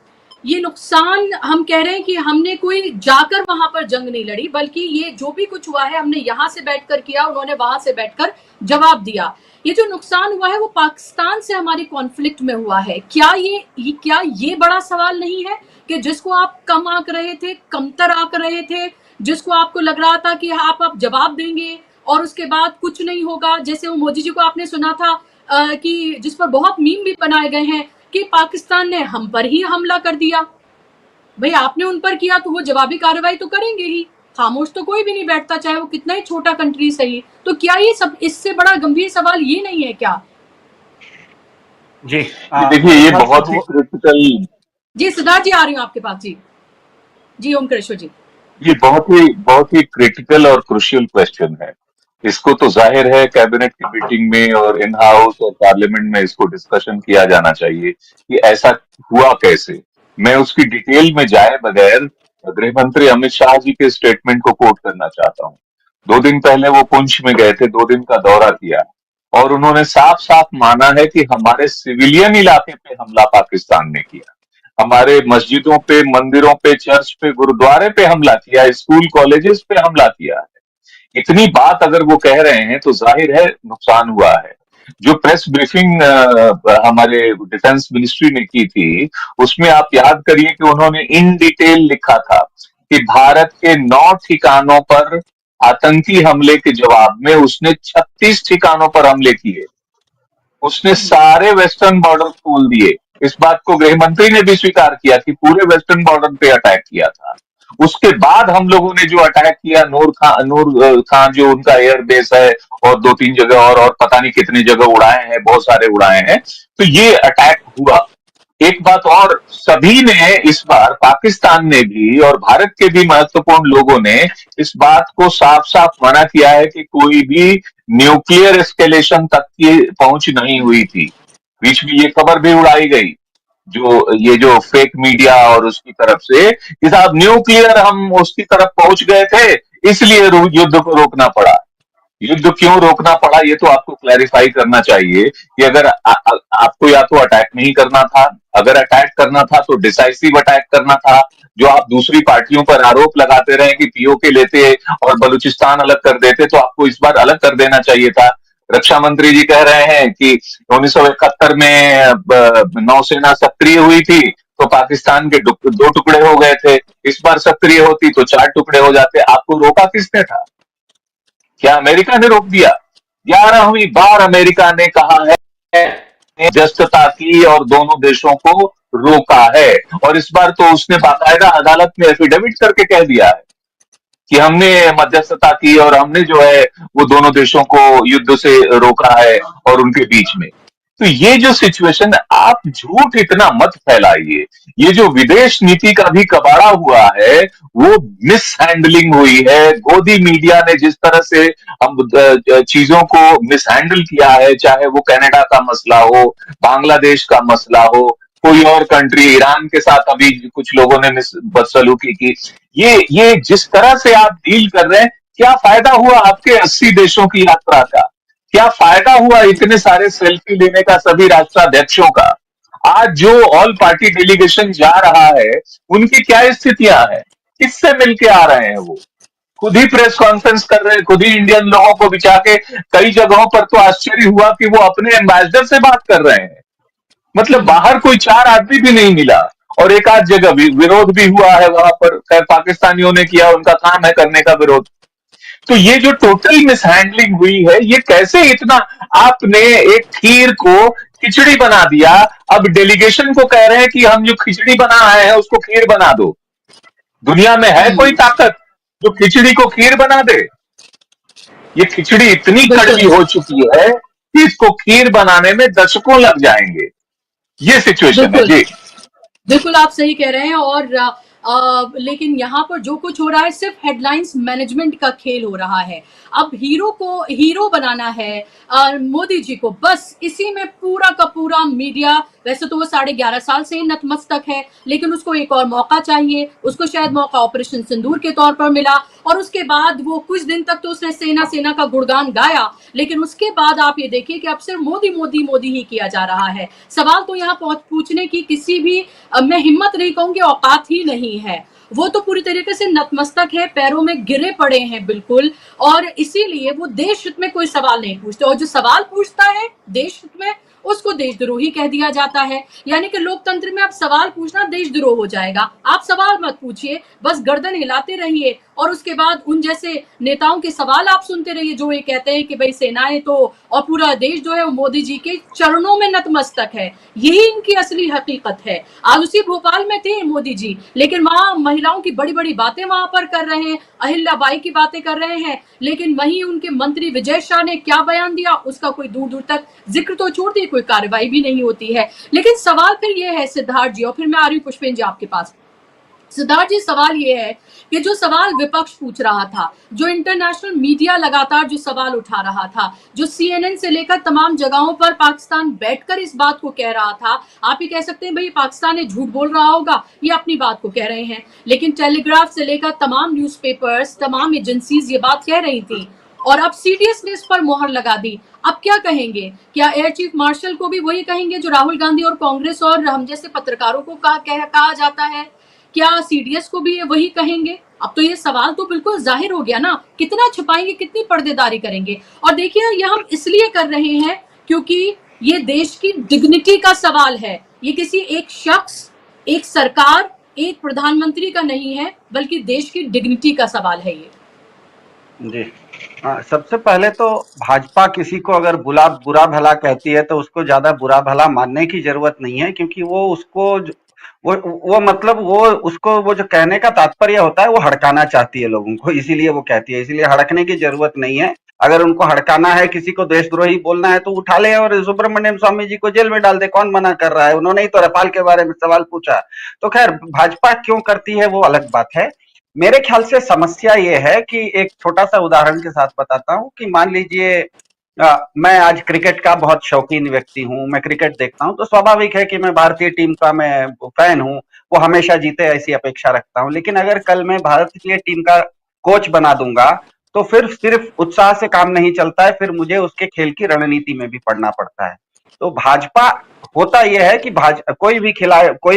ये नुकसान हम कह रहे हैं कि हमने कोई जाकर वहां पर जंग नहीं लड़ी, बल्कि ये जो भी कुछ हुआ है हमने यहां से बैठकर किया, उन्होंने वहां से बैठकर जवाब दिया। ये जो नुकसान हुआ है वो पाकिस्तान से हमारी कॉन्फ्लिक्ट में हुआ है। क्या ये बड़ा सवाल नहीं है कि जिसको आप कम आंक रहे थे, कमतर आंक रहे थे, जिसको आपको लग रहा था कि आप जवाब देंगे और उसके बाद कुछ नहीं होगा, जैसे वो मोदी जी को आपने सुना था कि जिस पर बहुत मीम भी बनाए गए हैं कि पाकिस्तान ने हम पर ही हमला कर दिया। भाई आपने उन पर किया तो वो जवाबी कार्रवाई तो करेंगे ही, खामोश तो कोई भी नहीं बैठता, चाहे वो कितना ही छोटा कंट्री सही। तो क्या ये सब इससे बड़ा गंभीर सवाल ये नहीं है क्या? जी देखिए, ये बहुत ही क्रिटिकल। जी सिद्धार्थ जी, आ रही हूँ आपके पास। जी ओमकारेश्वर जी। ये बहुत ही क्रिटिकल और क्रुशियल क्वेश्चन है। इसको तो जाहिर है कैबिनेट की मीटिंग में और इन हाउस और पार्लियामेंट में इसको डिस्कशन किया जाना चाहिए कि ऐसा हुआ कैसे। मैं उसकी डिटेल में जाए बगैर गृह मंत्री अमित शाह जी के स्टेटमेंट को कोट करना चाहता हूँ। 2 दिन पहले वो पुंछ में गए थे, 2 दिन का दौरा किया और उन्होंने साफ साफ माना है कि हमारे सिविलियन इलाके पे हमला पाकिस्तान ने किया, हमारे मस्जिदों पे, मंदिरों पे, चर्च पे, गुरुद्वारे पे हमला किया, स्कूल कॉलेजेस पे हमला किया है। इतनी बात अगर वो कह रहे हैं तो जाहिर है नुकसान हुआ है। जो प्रेस ब्रीफिंग हमारे डिफेंस मिनिस्ट्री ने की थी, उसमें आप याद करिए कि उन्होंने इन डिटेल लिखा था कि भारत के 9 ठिकानों पर आतंकी हमले के जवाब में उसने 36 ठिकानों पर हमले किए। उसने सारे वेस्टर्न बॉर्डर खोल दिए। इस बात को गृह मंत्री ने भी स्वीकार किया कि पूरे वेस्टर्न बॉर्डर पे अटैक किया था। उसके बाद हम लोगों ने जो अटैक किया, नूर खान जो उनका एयर बेस है और 2-3 जगह और पता नहीं कितनी जगह उड़ाए हैं, बहुत सारे उड़ाए हैं, तो ये अटैक हुआ। एक बात और, सभी ने इस बार, पाकिस्तान ने भी और भारत के भी महत्वपूर्ण लोगों ने इस बात को साफ साफ मना किया है कि कोई भी न्यूक्लियर एस्केलेशन तक की पहुंच नहीं हुई थी। बीच में ये खबर भी उड़ाई गई जो फेक मीडिया और उसकी तरफ से कि साहब न्यूक्लियर हम उसकी तरफ पहुंच गए थे इसलिए युद्ध को रोकना पड़ा। युद्ध क्यों रोकना पड़ा ये तो आपको क्लैरिफाई करना चाहिए कि अगर आपको या तो अटैक नहीं करना था, अगर अटैक करना था तो डिसाइसिव अटैक करना था। जो आप दूसरी पार्टियों पर आरोप लगाते रहे कि पीओके लेते और बलूचिस्तान अलग कर देते, तो आपको इस बार अलग कर देना चाहिए था। रक्षा मंत्री जी कह रहे हैं कि 1971 में नौसेना सक्रिय हुई थी तो पाकिस्तान के 2 टुकड़े हो गए थे, इस बार सक्रिय होती तो 4 टुकड़े हो जाते। आपको रोका किसने था? क्या अमेरिका ने रोक दिया? 11वीं बार अमेरिका ने कहा है मध्यस्थता की और दोनों देशों को रोका है, और इस बार तो उसने बाकायदा अदालत में एफिडेविट करके कह दिया है कि हमने मध्यस्थता की और हमने जो है वो दोनों देशों को युद्ध से रोका है और उनके बीच में। तो ये जो सिचुएशन, आप झूठ इतना मत फैलाइए। ये जो विदेश नीति का भी कबाड़ा हुआ है वो मिस हैंडलिंग हुई है। गोदी मीडिया ने जिस तरह से हम चीजों को मिस हैंडल किया है, चाहे वो कनाडा का मसला हो, बांग्लादेश का मसला हो, कोई और कंट्री, ईरान के साथ अभी कुछ लोगों ने बदसलूकी की, ये जिस तरह से आप डील कर रहे हैं, क्या फायदा हुआ आपके 80 देशों की यात्रा का? क्या फायदा हुआ इतने सारे सेल्फी लेने का सभी राष्ट्राध्यक्षों का? आज जो ऑल पार्टी डेलीगेशन जा रहा है उनकी क्या स्थितियां हैं? किससे मिलके आ रहे हैं? वो खुद ही प्रेस कॉन्फ्रेंस कर रहे हैं, खुद ही इंडियन लोगों को बिछा के। कई जगहों पर तो आश्चर्य हुआ कि वो अपने एम्बेसडर से बात कर रहे हैं। मतलब बाहर कोई 4 आदमी भी नहीं मिला, और एक आध जगह भी विरोध भी हुआ है वहां पर। खैर पाकिस्तानियों ने किया, उनका काम है करने का विरोध। तो ये जो टोटल मिसहैंडलिंग हुई है, ये कैसे इतना, आपने एक खीर को खिचड़ी बना दिया। अब डेलीगेशन को कह रहे हैं कि हम जो खिचड़ी बना आए हैं उसको खीर बना दो। दुनिया में है कोई ताकत जो खिचड़ी को खीर बना दे? ये खिचड़ी इतनी कड़वी हो चुकी है कि इसको खीर बनाने में दशकों लग जाएंगे। ये सिचुएशन है जी। बिल्कुल आप सही कह रहे हैं। और लेकिन यहाँ पर जो कुछ हो रहा है सिर्फ हेडलाइंस मैनेजमेंट का खेल हो रहा है। अब हीरो को हीरो बनाना है मोदी जी को, बस इसी में पूरा का पूरा मीडिया। वैसे तो वो 11.5 साल से नतमस्तक है, लेकिन उसको एक और मौका चाहिए। उसको शायद मौका ऑपरेशन सिंदूर के तौर पर मिला, और उसके बाद वो कुछ दिन तक तो उसने सेना का गुणगान गाया, लेकिन उसके बाद आप ये देखिए कि अब सिर्फ मोदी मोदी मोदी ही किया जा रहा है। सवाल तो यहाँ पूछने की किसी भी मैं हिम्मत नहीं कहूंगी, औकात ही नहीं है। वो तो पूरी तरीके से नतमस्तक है, पैरों में गिरे पड़े हैं बिल्कुल, और इसीलिए वो देश हित में कोई सवाल नहीं पूछते, और जो सवाल पूछता है देश हित में उसको देशद्रोही कह दिया जाता है। यानी कि लोकतंत्र में आप सवाल पूछना देशद्रोह हो जाएगा। आप सवाल मत पूछिए, बस गर्दन हिलाते रहिए, और उसके बाद उन जैसे नेताओं के सवाल आप सुनते रहिए जो ये कहते हैं कि भाई सेनाएं तो और पूरा देश जो है वो मोदी जी के चरणों में नतमस्तक है। यही इनकी असली हकीकत है। आज उसी भोपाल में थे मोदी जी, लेकिन वहां महिलाओं की बड़ी बड़ी बातें वहां पर कर रहे हैं, अहिल्याबाई की बातें कर रहे हैं, लेकिन वहीं उनके मंत्री विजय शाह ने क्या बयान दिया उसका कोई दूर दूर तक जिक्र तो छोड़ दिए, कोई कार्रवाई भी नहीं होती है। लेकिन सवाल फिर ये है सिद्धार्थ जी, और फिर मैं आ रही हूँ पुष्पेन जी आपके पास। सिद्धार्थ जी, सवाल ये है कि जो सवाल विपक्ष पूछ रहा था, जो इंटरनेशनल मीडिया लगातार जो सवाल उठा रहा था, जो सीएनएन से लेकर तमाम जगहों पर पाकिस्तान बैठकर इस बात को कह रहा था, आप ये कह सकते हैं भाई पाकिस्तान झूठ बोल रहा होगा, ये अपनी बात को कह रहे हैं, लेकिन टेलीग्राफ से लेकर तमाम न्यूज़पेपर्स, तमाम एजेंसीज ये बात कह रही थी, और अब सीडीएस ने इस पर मोहर लगा दी। अब क्या कहेंगे? क्या एयर चीफ मार्शल को भी वही कहेंगे जो राहुल गांधी और कांग्रेस और हम जैसे पत्रकारों को कहा जाता है? क्या सीडीएस को भी ये वही कहेंगे? अब तो ये सवाल तो बिल्कुल जाहिर हो गया ना, कितना छुपाएंगे, कितनी पर्देदारी करेंगे। और देखिए ये हम इसलिए कर रहे हैं क्योंकि ये देश की डिग्निटी का सवाल है। ये किसी एक शख्स, एक सरकार, एक प्रधानमंत्री का नहीं है, बल्कि देश की डिग्निटी का सवाल है ये। जी सबसे पहले तो भाजपा किसी को अगर बुरा भला कहती है तो उसको ज्यादा बुरा भला मानने की जरूरत नहीं है, क्योंकि वो उसको वो मतलब वो उसको वो जो कहने का तात्पर्य होता है वो हड़काना चाहती है लोगों को, इसीलिए वो कहती है। इसीलिए हड़कने की जरूरत नहीं है। अगर उनको हड़काना है, किसी को देशद्रोही बोलना है तो उठा ले और सुब्रमण्यम स्वामी जी को जेल में डाल दे, कौन मना कर रहा है? उन्होंने ही तो रफाल के बारे में सवाल पूछा। तो खैर भाजपा क्यों करती है वो अलग बात है। मेरे ख्याल से समस्या ये है कि एक छोटा सा उदाहरण के साथ बताता हूं कि मान लीजिए मैं आज क्रिकेट का बहुत शौकीन व्यक्ति हूं, मैं क्रिकेट देखता हूं, तो स्वाभाविक है कि मैं भारतीय टीम का मैं फैन हूं, वो हमेशा जीते ऐसी अपेक्षा रखता हूं। लेकिन अगर कल मैं भारतीय टीम का कोच बना दूंगा तो फिर सिर्फ उत्साह से काम नहीं चलता है, फिर मुझे उसके खेल की रणनीति में भी पढ़ना पड़ता है। तो भाजपा होता यह है कि कोई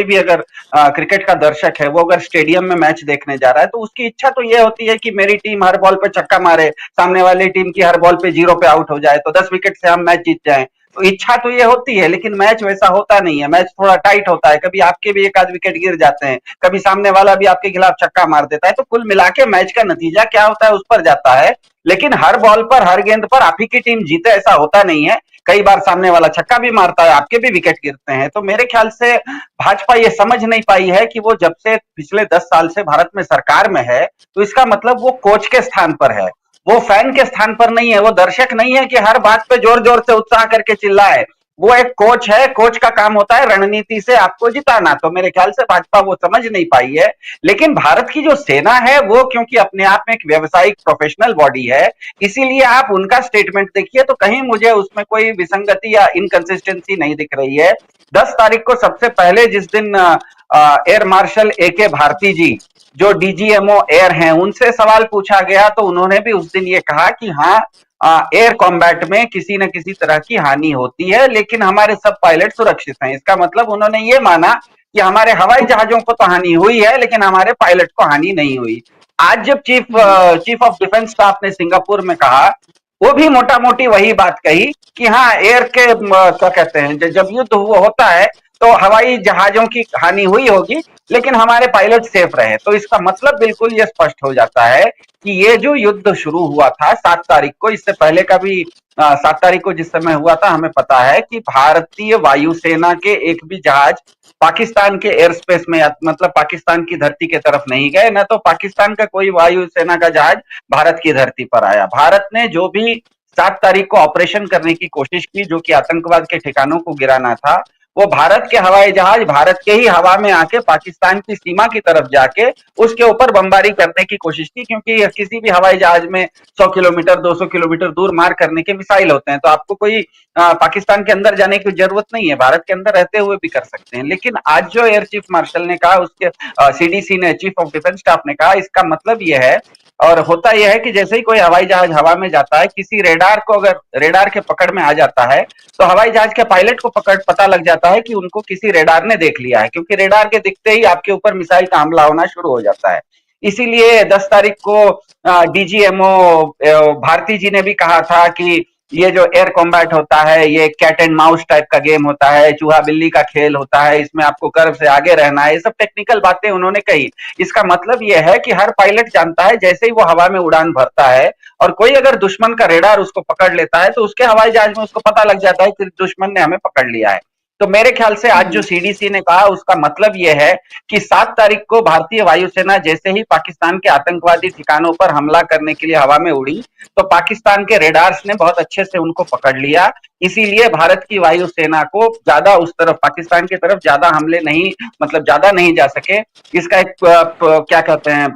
भी अगर क्रिकेट का दर्शक है, वो अगर स्टेडियम में मैच देखने जा रहा है तो उसकी इच्छा तो ये होती है कि मेरी टीम हर बॉल पे छक्का मारे, सामने वाली टीम की हर बॉल पे 0 पे आउट हो जाए, तो 10 विकेट से हम मैच जीत जाएं। तो इच्छा तो ये होती है, लेकिन मैच वैसा होता नहीं है। मैच थोड़ा टाइट होता है, कभी आपके भी एक आध विकेट गिर जाते हैं, कभी सामने वाला भी आपके खिलाफ छक्का मार देता है, तो कुल मिला के मैच का नतीजा क्या होता है उस पर जाता है। लेकिन हर बॉल पर, हर गेंद पर आप ही की टीम जीते ऐसा होता नहीं है। कई बार सामने वाला छक्का भी मारता है, आपके भी विकेट गिरते हैं। तो मेरे ख्याल से भाजपा ये समझ नहीं पाई है कि वो जब से पिछले 10 साल से भारत में सरकार में है, तो इसका मतलब वो कोच के स्थान पर है, वो फैन के स्थान पर नहीं है, वो दर्शक नहीं है कि हर बात पे जोर जोर से उत्साह करके चिल्लाए। वो एक कोच है, कोच का काम होता है रणनीति से आपको जिताना। तो मेरे ख्याल से भाजपा वो समझ नहीं पाई है। लेकिन भारत की जो सेना है वो क्योंकि अपने आप में एक व्यावसायिक प्रोफेशनल बॉडी है, इसीलिए आप उनका स्टेटमेंट देखिए तो कहीं मुझे उसमें कोई विसंगति या इनकंसिस्टेंसी नहीं दिख रही है। 10 तारीख को सबसे पहले जिस दिन एयर मार्शल AK भारती जी जो DGMO एयर हैं, उनसे सवाल पूछा गया तो उन्होंने भी उस दिन ये कहा कि हाँ, एयर कॉम्बैट में किसी न किसी तरह की हानि होती है, लेकिन हमारे सब पायलट सुरक्षित हैं। इसका मतलब उन्होंने ये माना कि हमारे हवाई जहाजों को तो हानि हुई है, लेकिन हमारे पायलट को हानि नहीं हुई। आज जब चीफ ऑफ डिफेंस स्टाफ ने सिंगापुर में कहा, वो भी मोटा मोटी वही बात कही कि हाँ, एयर के क्या कहते हैं, जब युद्ध होता है तो हवाई जहाजों की हानि हुई होगी, लेकिन हमारे पायलट सेफ रहे। तो इसका मतलब बिल्कुल ये स्पष्ट हो जाता है कि ये जो युद्ध शुरू हुआ था 7 तारीख को, इससे पहले का भी 7 तारीख को जिस समय हुआ था, हमें पता है कि भारतीय वायुसेना के एक भी जहाज पाकिस्तान के एयर स्पेस में, मतलब पाकिस्तान की धरती के तरफ नहीं गए, न तो पाकिस्तान का कोई वायुसेना का जहाज भारत की धरती पर आया। भारत ने जो भी 7 तारीख को ऑपरेशन करने की कोशिश की, जो कि आतंकवाद के ठिकानों को गिराना था, वो भारत के हवाई जहाज भारत के ही हवा में आके पाकिस्तान की सीमा की तरफ जाके उसके ऊपर बमबारी करने की कोशिश की, क्योंकि किसी भी हवाई जहाज में 100 किलोमीटर 200 किलोमीटर दूर मार करने के मिसाइल होते हैं, तो आपको कोई पाकिस्तान के अंदर जाने की जरूरत नहीं है, भारत के अंदर रहते हुए भी कर सकते हैं। लेकिन आज जो एयर चीफ मार्शल ने कहा, उसके सीडीसी ने, चीफ ऑफ डिफेंस स्टाफ ने कहा, इसका मतलब यह है, और होता यह है कि जैसे ही कोई हवाई जहाज हवा में जाता है, किसी रेडार को अगर रेडार के पकड़ में आ जाता है, तो हवाई जहाज के पायलट को पता लग जाता है कि उनको किसी रेडार ने देख लिया है, क्योंकि रेडार के दिखते ही आपके ऊपर मिसाइल का हमला होना शुरू हो जाता है। इसीलिए 10 तारीख को डीजीएमओ भारती जी ने भी कहा था कि ये जो एयर कॉम्बैट होता है, ये कैट एंड माउस टाइप का गेम होता है, चूहा बिल्ली का खेल होता है, इसमें आपको कर्व से आगे रहना है, ये सब टेक्निकल बातें उन्होंने कही। इसका मतलब ये है कि हर पायलट जानता है, जैसे ही वो हवा में उड़ान भरता है और कोई अगर दुश्मन का रेडार उसको पकड़ लेता है, तो उसके हवाई जहाज में उसको पता लग जाता है कि दुश्मन ने हमें पकड़ लिया है। तो मेरे ख्याल से आज जो सीडीसी ने कहा, उसका मतलब यह है कि 7 तारीख को भारतीय वायुसेना जैसे ही पाकिस्तान के आतंकवादी ठिकानों पर हमला करने के लिए हवा में उड़ी, तो पाकिस्तान के रेडार्स ने बहुत अच्छे से उनको पकड़ लिया। इसीलिए भारत की वायुसेना को ज्यादा उस तरफ, पाकिस्तान की तरफ ज्यादा हमले नहीं, मतलब ज्यादा नहीं जा सके। इसका एक क्या कहते हैं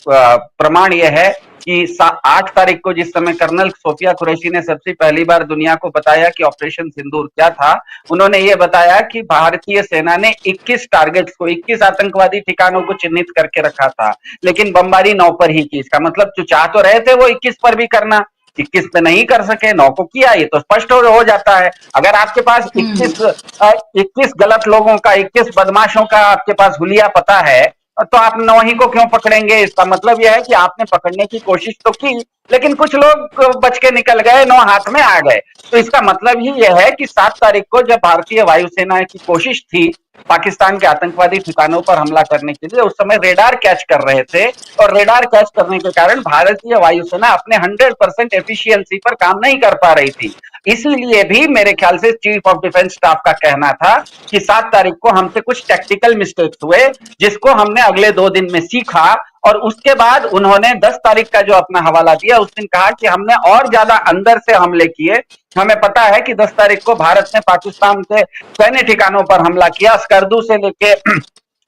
प्रमाण यह है कि 8 तारीख को जिस समय कर्नल सोफिया कुरैशी ने सबसे पहली बार दुनिया को बताया कि ऑपरेशन सिंदूर क्या था, उन्होंने ये बताया कि भारतीय सेना ने 21 टारगेट्स को, 21 आतंकवादी ठिकानों को चिन्हित करके रखा था, लेकिन बमबारी 9 पर ही की। इसका मतलब जो चाह तो रहे थे वो 21 पर भी करना, 21 पे नहीं कर सके, 9 को किया, ये तो स्पष्ट हो जाता है। अगर आपके पास 21 गलत लोगों का, 21 बदमाशों का आपके पास हुलिया पता है, तो आप 9 ही को क्यों पकड़ेंगे? इसका मतलब यह है कि आपने पकड़ने की कोशिश तो की, लेकिन कुछ लोग बच के निकल गए, 9 हाथ में आ गए। तो इसका मतलब ही यह है कि 7 तारीख को जब भारतीय वायुसेना की कोशिश थी पाकिस्तान के आतंकवादी ठिकानों पर हमला करने के लिए, उस समय रेडार कैच कर रहे थे, और रेडार कैच करने के कारण भारतीय वायुसेना अपने 100% एफिशिएंसी पर काम नहीं कर पा रही थी। इसीलिए भी मेरे ख्याल से चीफ ऑफ डिफेंस स्टाफ का कहना था कि 7 तारीख को हमसे कुछ टेक्निकल मिस्टेक्स हुए, जिसको हमने अगले 2 दिन में सीखा, और उसके बाद उन्होंने 10 तारीख का जो अपना हवाला दिया, उस दिन कहा कि हमने और ज्यादा अंदर से हमले किए। हमें पता है कि 10 तारीख को भारत ने पाकिस्तान के सैन्य ठिकानों पर हमला किया, स्कर्दू से लेके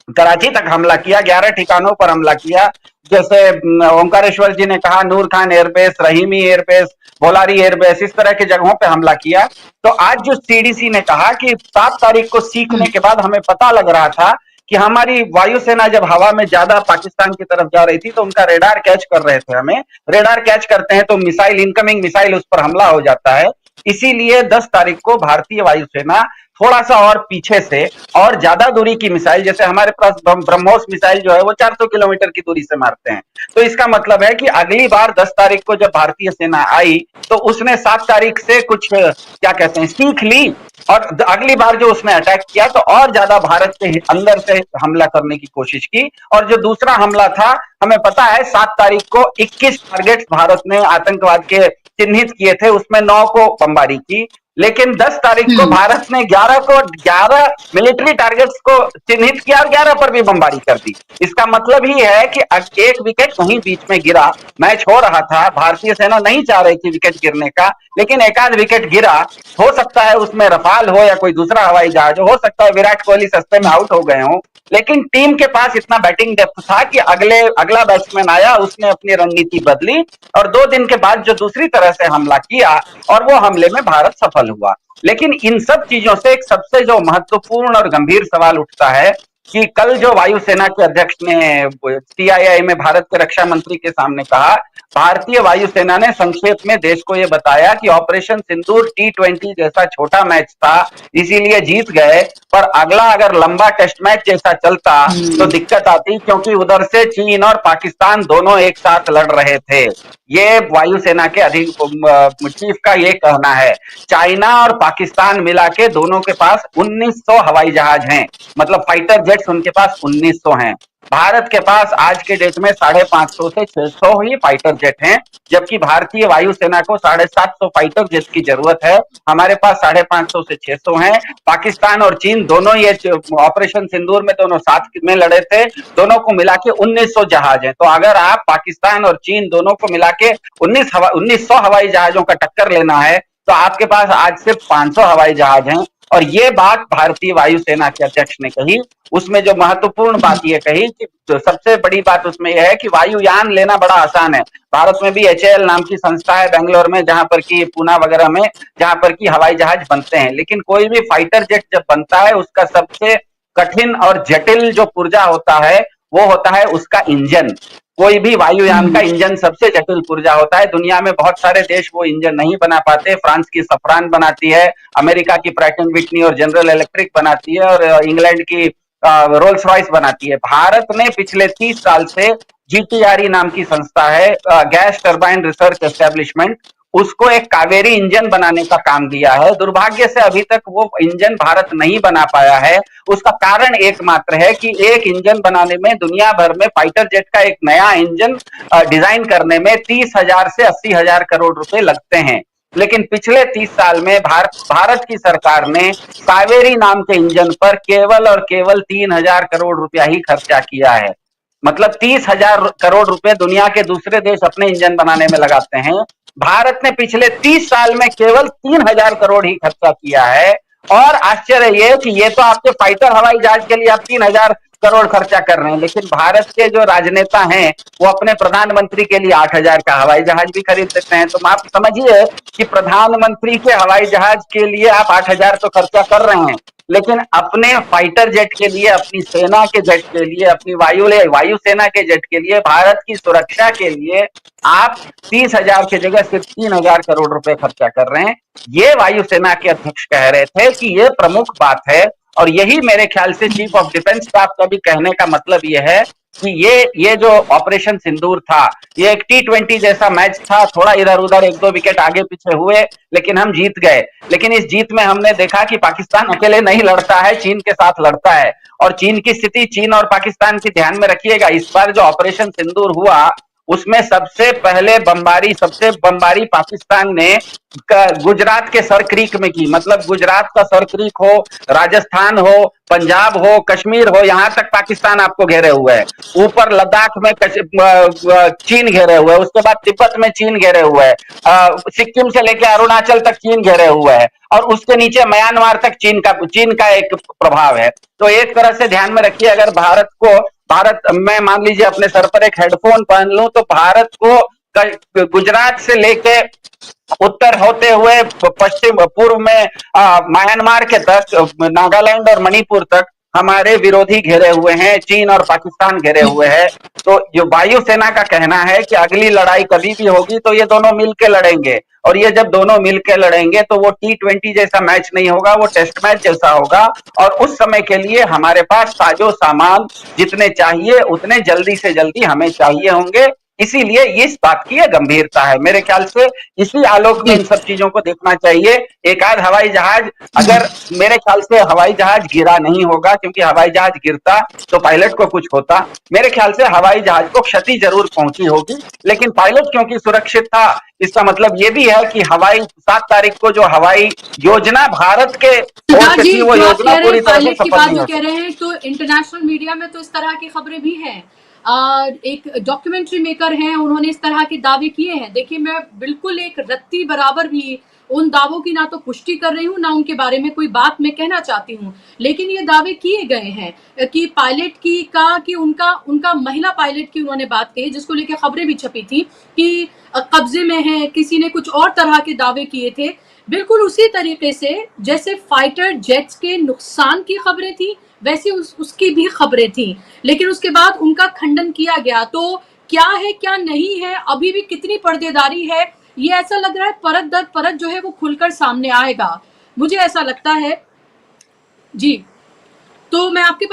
कराची तक हमला किया, 11 ठिकानों पर हमला किया। जैसे ओंकारेश्वर जी ने कहा, Noor Khan airbase, Rahimi airbase, Bholari airbase, इस तरह की जगहों पे हमला किया। तो आज जो सीडीसी ने कहा कि 7 तारीख को सीखने के बाद हमें पता लग रहा था कि हमारी वायुसेना जब हवा में ज्यादा पाकिस्तान की तरफ जा रही थी, तो उनका रेडार कैच कर रहे थे। हमें रेडार कैच करते हैं तो मिसाइल, इनकमिंग मिसाइल, उस पर हमला हो जाता है। इसीलिए 10 तारीख को भारतीय वायुसेना थोड़ा सा और पीछे से और ज्यादा दूरी की मिसाइल, जैसे हमारे पास ब्रह्मोस मिसाइल जो है वो 400 किलोमीटर की दूरी से मारते हैं, तो इसका मतलब है कि अगली बार 10 तारीख को जब भारतीय सेना आई, तो उसने 7 तारीख से कुछ क्या कहते हैं सीख ली, और अगली बार जो उसने अटैक किया तो और ज्यादा भारत के अंदर से हमला करने की कोशिश की। और जो दूसरा हमला था, हमें पता है 7 तारीख को 21 टारगेट्स भारत ने आतंकवाद के चिन्हित किए थे, उसमें 9 को बमबारी की। लेकिन 10 तारीख को भारत ने 11 मिलिट्री टारगेट्स को चिन्हित किया और 11 पर भी बमबारी कर दी। इसका मतलब ही है कि एक विकेट कहीं बीच में गिरा, मैच हो रहा था, भारतीय सेना नहीं चाह रही थी विकेट गिरने का, लेकिन एक आध विकेट गिरा। हो सकता है उसमें रफाल हो या कोई दूसरा हवाई जहाज हो सकता है विराट कोहली सस्ते में आउट हो गए हों, लेकिन टीम के पास इतना बैटिंग डेप्थ था कि अगला बैट्समैन आया, उसने अपनी रणनीति बदली, और 2 दिन के बाद जो दूसरी तरह से हमला किया, और वो हमले में भारत सफल हुआ। लेकिन इन सब चीजों से एक सबसे जो महत्वपूर्ण और गंभीर सवाल उठता है कि कल जो वायुसेना के अध्यक्ष ने सीआईआई में भारत के रक्षा मंत्री के सामने कहा, भारतीय वायुसेना ने संक्षेप में देश को यह बताया कि ऑपरेशन सिंदूर T20 जैसा छोटा मैच था, इसीलिए जीत गए, पर अगला अगर लंबा टेस्ट मैच जैसा चलता तो दिक्कत आती, क्योंकि उधर से चीन और पाकिस्तान दोनों एक साथ लड़ रहे थे। ये वायुसेना के चीफ का ये कहना है। चाइना और पाकिस्तान मिला के दोनों के पास 1900 हवाई जहाज हैं, मतलब फाइटर जेट्स उनके पास 1900 हैं। भारत के पास आज के डेट में 550 से 600 ही फाइटर जेट हैं, जबकि भारतीय वायुसेना को 750 फाइटर जेट की जरूरत है। हमारे पास 550 से 600 हैं। पाकिस्तान और चीन दोनों ये ऑपरेशन सिंदूर में दोनों साथ में लड़े थे, दोनों को मिला के 1900 जहाज हैं। तो अगर आप पाकिस्तान और चीन दोनों को मिला के 1900 हवाई जहाजों का टक्कर लेना है, तो आपके पास आज सिर्फ 500 हवाई जहाज हैं, और ये बात भारतीय वायुसेना के अध्यक्ष ने कही। उसमें जो महत्वपूर्ण बात ये कही कि जो सबसे बड़ी बात उसमें यह है कि वायुयान लेना बड़ा आसान है। भारत में भी HAL नाम की संस्था है बेंगलोर में, जहां पर की पूना वगैरह में, जहां पर की हवाई जहाज बनते हैं। लेकिन कोई भी फाइटर जेट जब बनता है उसका सबसे कठिन और जटिल जो पुर्जा होता है वो होता है उसका इंजन। कोई भी वायुयान का इंजन सबसे जटिल पुर्जा होता है। दुनिया में बहुत सारे देश वो इंजन नहीं बना पाते। फ्रांस की सफरान बनाती है, अमेरिका की प्रैट एंड विटनी और जनरल इलेक्ट्रिक बनाती है, और इंग्लैंड की रोल्स रॉयस बनाती है। भारत ने पिछले 30 साल से GTRE नाम की संस्था है, गैस टरबाइन रिसर्च एस्टेब्लिशमेंट, उसको एक कावेरी इंजन बनाने का काम दिया है। दुर्भाग्य से अभी तक वो इंजन भारत नहीं बना पाया है। उसका कारण एकमात्र है कि एक इंजन बनाने में दुनिया भर में फाइटर जेट का एक नया इंजन डिजाइन करने में 30,000 से 80,000 करोड़ रुपए लगते हैं। लेकिन पिछले 30 साल में भारत की सरकार ने कावेरी नाम के इंजन पर केवल और केवल 3,000 करोड़ रुपया ही खर्चा किया है। मतलब 30,000 करोड़ रुपए दुनिया के दूसरे देश अपने इंजन बनाने में लगाते हैं, भारत ने पिछले 30 साल में केवल 3,000 करोड़ ही खर्चा किया है। और आश्चर्य ये कि ये तो आपके फाइटर हवाई जहाज के लिए आप 3,000 करोड़ खर्चा कर रहे हैं, लेकिन भारत के जो राजनेता हैं वो अपने प्रधानमंत्री के लिए 8,000 का हवाई जहाज भी खरीद लेते हैं। तो आप समझिए कि प्रधानमंत्री के हवाई जहाज के लिए आप 8,000 तो खर्चा कर रहे हैं, लेकिन अपने फाइटर जेट के लिए, अपनी सेना के जेट के लिए, अपनी वायुसेना के जेट के लिए, भारत की सुरक्षा के लिए आप 30,000 की जगह सिर्फ 3,000 करोड़ रुपए खर्चा कर रहे हैं। ये वायुसेना के अध्यक्ष कह रहे थे कि ये प्रमुख बात है। और यही मेरे ख्याल से चीफ ऑफ डिफेंस स्टाफ का भी कहने का मतलब ये है कि ये जो ऑपरेशन सिंदूर था, ये एक T20 जैसा मैच था। थोड़ा इधर उधर एक दो विकेट आगे पीछे हुए, लेकिन हम जीत गए। लेकिन इस जीत में हमने देखा कि पाकिस्तान अकेले नहीं लड़ता है, चीन के साथ लड़ता है। और चीन की स्थिति चीन और पाकिस्तान की ध्यान में रखिएगा। इस बार जो ऑपरेशन सिंदूर हुआ उसमें सबसे बमबारी पाकिस्तान ने गुजरात के सर क्रीक में की। मतलब गुजरात का सर क्रीक हो, राजस्थान हो, पंजाब हो, कश्मीर हो, यहां तक पाकिस्तान आपको घेरे हुए है। ऊपर लद्दाख में चीन घेरे हुए है, उसके बाद तिब्बत में चीन घेरे हुए है, सिक्किम से लेकर अरुणाचल तक चीन घेरे हुए है, और उसके नीचे म्यांमार तक चीन का एक प्रभाव है। तो एक तरह से ध्यान में रखिए, अगर भारत मैं मान लीजिए अपने सर पर एक हेडफोन पहन लूं तो भारत को गुजरात से लेके उत्तर होते हुए पश्चिम पूर्व में म्यांमार के तक, नागालैंड और मणिपुर तक हमारे विरोधी घेरे हुए हैं, चीन और पाकिस्तान घेरे हुए हैं। तो जो वायुसेना का कहना है कि अगली लड़ाई कभी भी होगी तो ये दोनों मिलकर लड़ेंगे, और ये जब दोनों मिलकर लड़ेंगे तो वो T20 जैसा मैच नहीं होगा, वो टेस्ट मैच जैसा होगा। और उस समय के लिए हमारे पास साजो सामान जितने चाहिए उतने जल्दी से जल्दी हमें चाहिए होंगे। इसीलिए इस बात की ये गंभीरता है। मेरे ख्याल से इसी आलोक में इन सब चीजों को देखना चाहिए। एक आध हवाई जहाज, अगर मेरे ख्याल से हवाई जहाज गिरा नहीं होगा, क्योंकि हवाई जहाज गिरता तो पायलट को कुछ होता। मेरे ख्याल से हवाई जहाज को क्षति जरूर पहुंची होगी, लेकिन पायलट क्योंकि सुरक्षित था, इसका मतलब ये भी है कि 7 तारीख को जो हवाई योजना भारत के ओर से थी वो योजना पूरी तरह से सफल नहीं हो कह रहे हैं। तो इंटरनेशनल मीडिया में तो इस तरह की खबरें भी हैं। एक डॉक्यूमेंट्री मेकर हैं, उन्होंने इस तरह के दावे किए हैं। देखिए, मैं बिल्कुल एक रत्ती बराबर भी उन दावों की ना तो पुष्टि कर रही हूँ, ना उनके बारे में कोई बात मैं कहना चाहती हूँ, लेकिन ये दावे किए गए हैं कि पायलट कि उनका महिला पायलट की उन्होंने बात कही, जिसको लेकर खबरें भी छपी थी कि कब्जे में है। किसी ने कुछ और तरह के दावे किए थे, बिल्कुल उसी तरीके से जैसे फाइटर जेट्स के नुकसान की खबरें थी, वैसे उसकी भी खबरें थी, लेकिन उसके बाद उनका खंडन किया गया। तो क्या है क्या नहीं है, अभी भी कितनी पर्देदारी है, ये ऐसा लग रहा है परत दर परत जो है वो खुलकर सामने आएगा, मुझे ऐसा लगता है जी। तो मैं आपके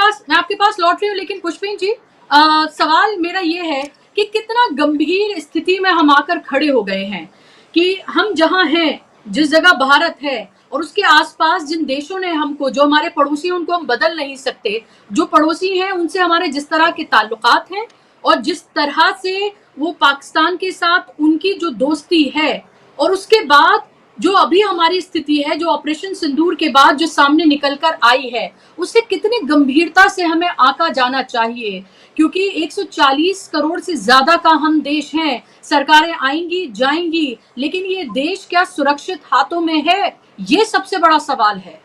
पास लौट रही हूँ, लेकिन पुष्पिन जी, सवाल मेरा ये है कि कितना गंभीर स्थिति में हम आकर खड़े हो गए हैं कि हम जहां हैं, जिस जगह भारत है और उसके आसपास जिन देशों ने हमको, जो हमारे पड़ोसी हैं, उनको हम बदल नहीं सकते। जो पड़ोसी हैं उनसे हमारे जिस तरह के ताल्लुकात हैं और जिस तरह से वो पाकिस्तान के साथ उनकी जो दोस्ती है, और उसके बाद जो अभी हमारी स्थिति है, जो ऑपरेशन सिंदूर के बाद जो सामने निकल कर आई है, उससे कितनी गंभीरता से हमें आका जाना चाहिए। क्योंकि 140 करोड़ से ज्यादा का हम देश हैं, सरकारें आएंगी जाएंगी, लेकिन ये देश क्या सुरक्षित हाथों में है, ये सबसे बड़ा सवाल है।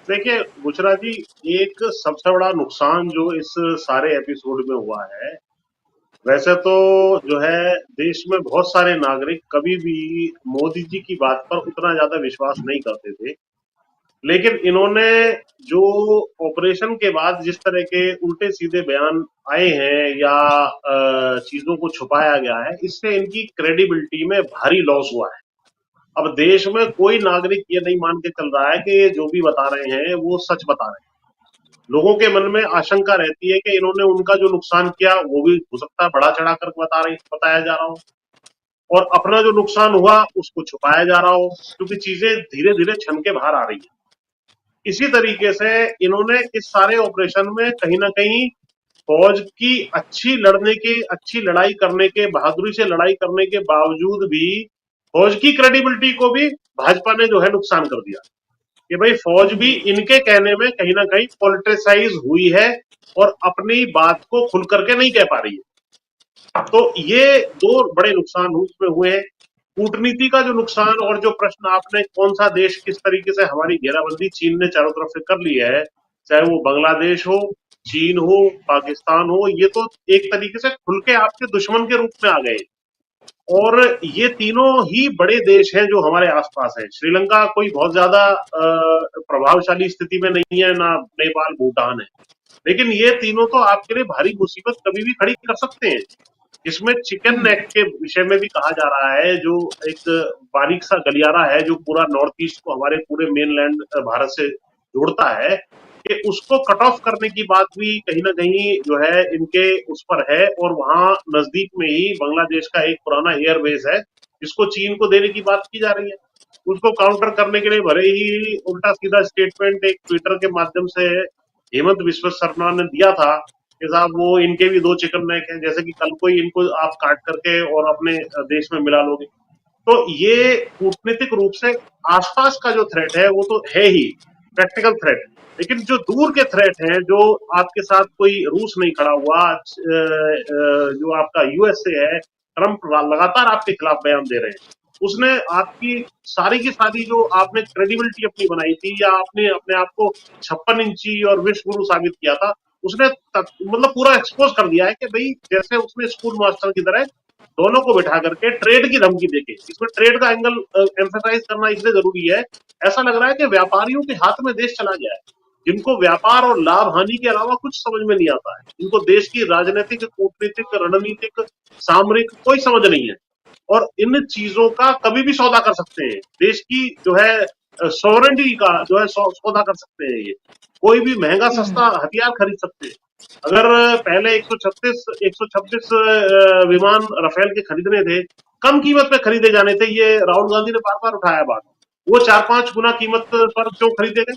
देखिए बुशरा जी, एक सबसे बड़ा नुकसान जो इस सारे एपिसोड में हुआ है, वैसे तो जो है देश में बहुत सारे नागरिक कभी भी मोदी जी की बात पर उतना ज्यादा विश्वास नहीं करते थे, लेकिन इन्होंने जो ऑपरेशन के बाद जिस तरह के उल्टे सीधे बयान आए हैं या चीजों को छुपाया गया है, इससे इनकी क्रेडिबिलिटी में भारी लॉस हुआ है। अब देश में कोई नागरिक ये नहीं मान के चल रहा है कि ये जो भी बता रहे हैं वो सच बता रहे हैं। लोगों के मन में आशंका रहती है कि इन्होंने उनका जो नुकसान किया वो भी हो सकता है बढ़ा चढ़ा कर बताया जा रहा हो, और अपना जो नुकसान हुआ उसको छुपाया जा रहा हो, क्योंकि चीजें धीरे धीरे छन के बाहर आ रही है। इसी तरीके से इन्होंने इस सारे ऑपरेशन में कहीं ना कहीं फौज की अच्छी लड़ाई करने के, बहादुरी से लड़ाई करने के बावजूद भी फौज की क्रेडिबिलिटी को भी भाजपा ने जो है नुकसान कर दिया कि भाई फौज भी इनके कहने में कहीं ना कहीं पॉलिटिसाइज हुई है और अपनी बात को खुल करके नहीं कह पा रही है। तो ये दो बड़े नुकसान उसमें हुए हैं। कूटनीति का जो नुकसान, और जो प्रश्न आपने कौन सा देश किस तरीके से हमारी घेराबंदी चीन ने चारों तरफ से कर ली है, चाहे वो बांग्लादेश हो, चीन हो, पाकिस्तान हो, ये तो एक तरीके से खुल के आपके दुश्मन के रूप में आ गए। और ये तीनों ही बड़े देश हैं जो हमारे आसपास है। श्रीलंका कोई बहुत ज्यादा प्रभावशाली स्थिति में नहीं है, ना नेपाल भूटान है, लेकिन ये तीनों तो आपके लिए भारी मुसीबत कभी भी खड़ी कर सकते हैं। इसमें चिकन नेक के विषय में भी कहा जा रहा है, जो एक बारीक सा गलियारा है जो पूरा नॉर्थ ईस्ट को हमारे पूरे मेनलैंड भारत से जोड़ता है, कि उसको कट ऑफ करने की बात भी कहीं ना कहीं जो है इनके उस पर है। और वहां नजदीक में ही बांग्लादेश का एक पुराना एयरबेस है जिसको चीन को देने की बात की जा रही है। उसको काउंटर करने के लिए भले ही उल्टा सीधा स्टेटमेंट एक ट्विटर के माध्यम से हेमंत बिस्वा शर्मा ने दिया था कि साहब वो इनके भी दो चिकन नेक हैं, जैसे कि कल को ही इनको आप काट करके और अपने देश में मिला लोगे। तो ये कूटनीतिक रूप से आसपास का जो थ्रेट है वो तो है ही प्रैक्टिकल थ्रेट, लेकिन जो दूर के थ्रेट हैं, जो आपके साथ कोई रूस नहीं खड़ा हुआ, जो आपका यूएसए है, ट्रंप लगातार आपके खिलाफ बयान दे रहे हैं, उसने आपकी सारी की सारी जो आपने क्रेडिबिलिटी अपनी बनाई थी या आपने अपने आप को 56 इंची और विश्व गुरु साबित किया था, उसने मतलब पूरा एक्सपोज कर दिया है कि भाई जैसे उसने स्कूल मास्टर की तरह दोनों को बिठा करके ट्रेड की धमकी देके, इसमें ट्रेड का एंगल एम्फेसाइज करना इसलिए जरूरी है। ऐसा लग रहा है कि व्यापारियों के हाथ में देश चला गया है, जिनको व्यापार और लाभ हानि के अलावा कुछ समझ में नहीं आता है, जिनको देश की राजनीतिक, कूटनीतिक, रणनीतिक, सामरिक कोई समझ नहीं है, और इन चीजों का कभी भी सौदा कर सकते हैं। देश की जो है सॉवरेंटी का जो है सौदा कर सकते हैं। ये कोई भी महंगा सस्ता हथियार खरीद सकते हैं। अगर पहले 136 विमान राफेल के खरीदने थे, कम कीमत पे खरीदे जाने थे, ये राहुल गांधी ने बार बार उठाया बात, वो 4-5 गुना कीमत पर क्यों खरीदे गए,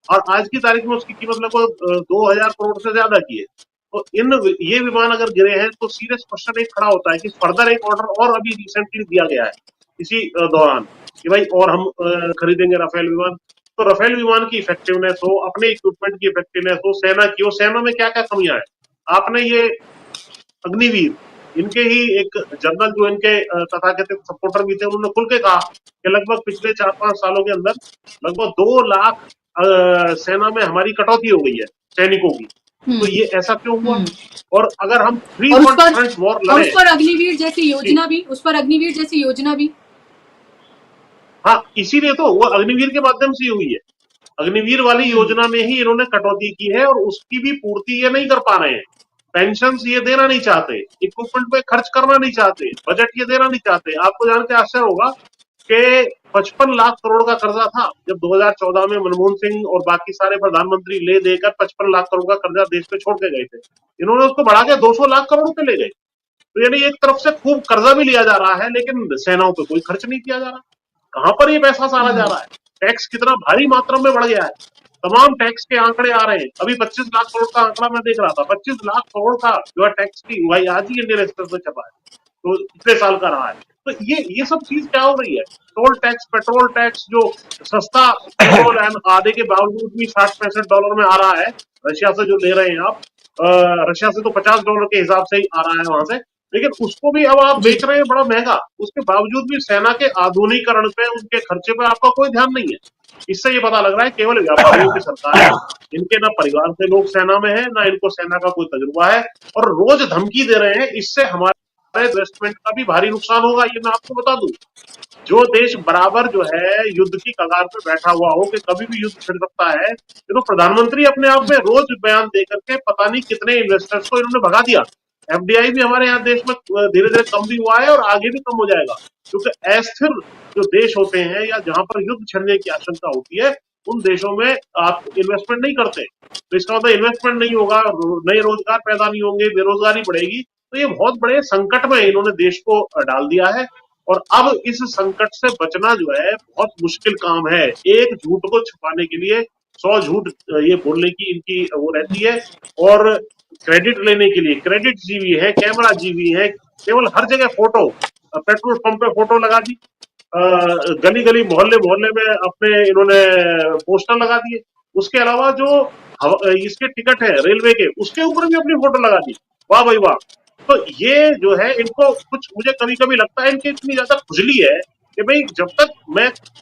और आज की तारीख में उसकी कीमत लगभग 2000 करोड़ से ज्यादा की है। तो ये विमान अगर गिरे हैं तो सीरियस क्वेश्चन एक खड़ा होता है कि फर्दर एक ऑर्डर और अभी रिसेंटली दिया गया है इसी दौरान कि भाई और हम खरीदेंगे राफेल विमान। तो राफेल विमान की इफेक्टिवनेस हो, अपने इक्विपमेंट की इफेक्टिवनेस हो, सेना की हो, सेना में क्या क्या कमियां है। आपने ये अग्निवीर, इनके ही एक जनरल जो इनके तथाकथित सपोर्टर भी थे, उन्होंने खुल के कहा कि लगभग पिछले 4-5 सालों के अंदर लगभग 2 लाख सेना में हमारी कटौती हो गई है सैनिकों की। तो ये ऐसा क्यों हुआ? और अगर हम फ्री फ्रंट वॉर लड़े, उस पर अग्निवीर जैसी योजना भी, उस पर अग्निवीर जैसी योजना भी, हाँ, इसीलिए तो वो अग्निवीर के माध्यम से हुई है। अग्निवीर वाली योजना में ही इन्होंने कटौती की है और उसकी भी पूर्ति ये नहीं कर पा रहे हैं। पेंशन ये देना नहीं चाहते, इक्विपमेंट पे खर्च करना नहीं चाहते, बजट ये देना नहीं चाहते। आपको जान के आश्चर्य होगा कि 55 लाख करोड़ का कर्जा था जब 2014 में मनमोहन सिंह और बाकी सारे प्रधानमंत्री ले देकर 55 लाख करोड़ का कर्जा देश पे छोड़ के गए थे। इन्होंने उसको बढ़ा के 200 लाख करोड़ पे ले गए। तो यानी एक तरफ से खूब कर्जा भी लिया जा रहा है, लेकिन सेनाओं पे कोई खर्च नहीं किया जा रहा। कहां पर ये पैसा सारा जा रहा है? टैक्स कितना भारी मात्रा में बढ़ गया है, तमाम टैक्स के आंकड़े आ रहे हैं। अभी 25 लाख करोड़ का आंकड़ा मैं देख रहा था, 25 लाख करोड़ का जो है टैक्स की भाई आज ही इंडियन एक्सप्रेस में छपा है, तो पिछले साल का रहा है। तो ये सब चीज क्या हो रही है? टोल टैक्स, पेट्रोल टैक्स, जो सस्ता पेट्रोल आधे के बावजूद भी $60-65 में आ रहा है रशिया से जो ले रहे हैं आप, रशिया से तो $50 के हिसाब से ही आ रहा है वहां से, लेकिन उसको भी अब आप बेच रहे हैं बड़ा महंगा। उसके बावजूद भी सेना के आधुनिकीकरण पे, उनके खर्चे पे आपका कोई ध्यान नहीं है। इससे ये पता लग रहा है केवल व्यापारियों की सरकार है, इनके ना परिवार से लोग सेना में है, ना इनको सेना का कोई तजुर्बा है, और रोज धमकी दे रहे हैं। इससे हमारे इन्वेस्टमेंट का भी भारी नुकसान होगा, ये मैं आपको बता दूं। जो देश बराबर जो है युद्ध की कगार पे बैठा हुआ हो कि कभी भी युद्ध छिड़ सकता है, ये तो प्रधानमंत्री अपने आप में रोज बयान दे करके पता नहीं कितने इन्वेस्टर्स को इन्होंने भगा दिया। एफडीआई भी हमारे यहाँ देश में धीरे धीरे कम भी हुआ है और आगे भी कम हो जाएगा, क्योंकि अस्थिर जो देश होते हैं या जहां पर युद्ध छिड़ने की आशंका होती है, उन देशों में आप इन्वेस्टमेंट नहीं करते। तो इसका मतलब इन्वेस्टमेंट नहीं होगा, नए रोजगार पैदा नहीं होंगे, बेरोजगारी बढ़ेगी। तो ये बहुत बड़े संकट में इन्होंने देश को डाल दिया है, और अब इस संकट से बचना जो है बहुत मुश्किल काम है। एक झूठ को छुपाने के लिए 100 झूठ ये बोलने की इनकी वो रहती है, और क्रेडिट लेने के लिए क्रेडिट जीवी है, कैमरा जीवी है, केवल हर जगह फोटो, पेट्रोल पंप पे फोटो लगा दी, गली गली मोहल्ले मोहल्ले में अपने इन्होंने पोस्टर लगा दिए। उसके अलावा जो इसके टिकट है रेलवे के, उसके ऊपर भी अपनी फोटो लगा दी। वाह भाई वाह। तो ये जो है इनको कुछ, मुझे कभी कभी लगता है इनकी इतनी ज्यादा खुजली है कि भाई जब तक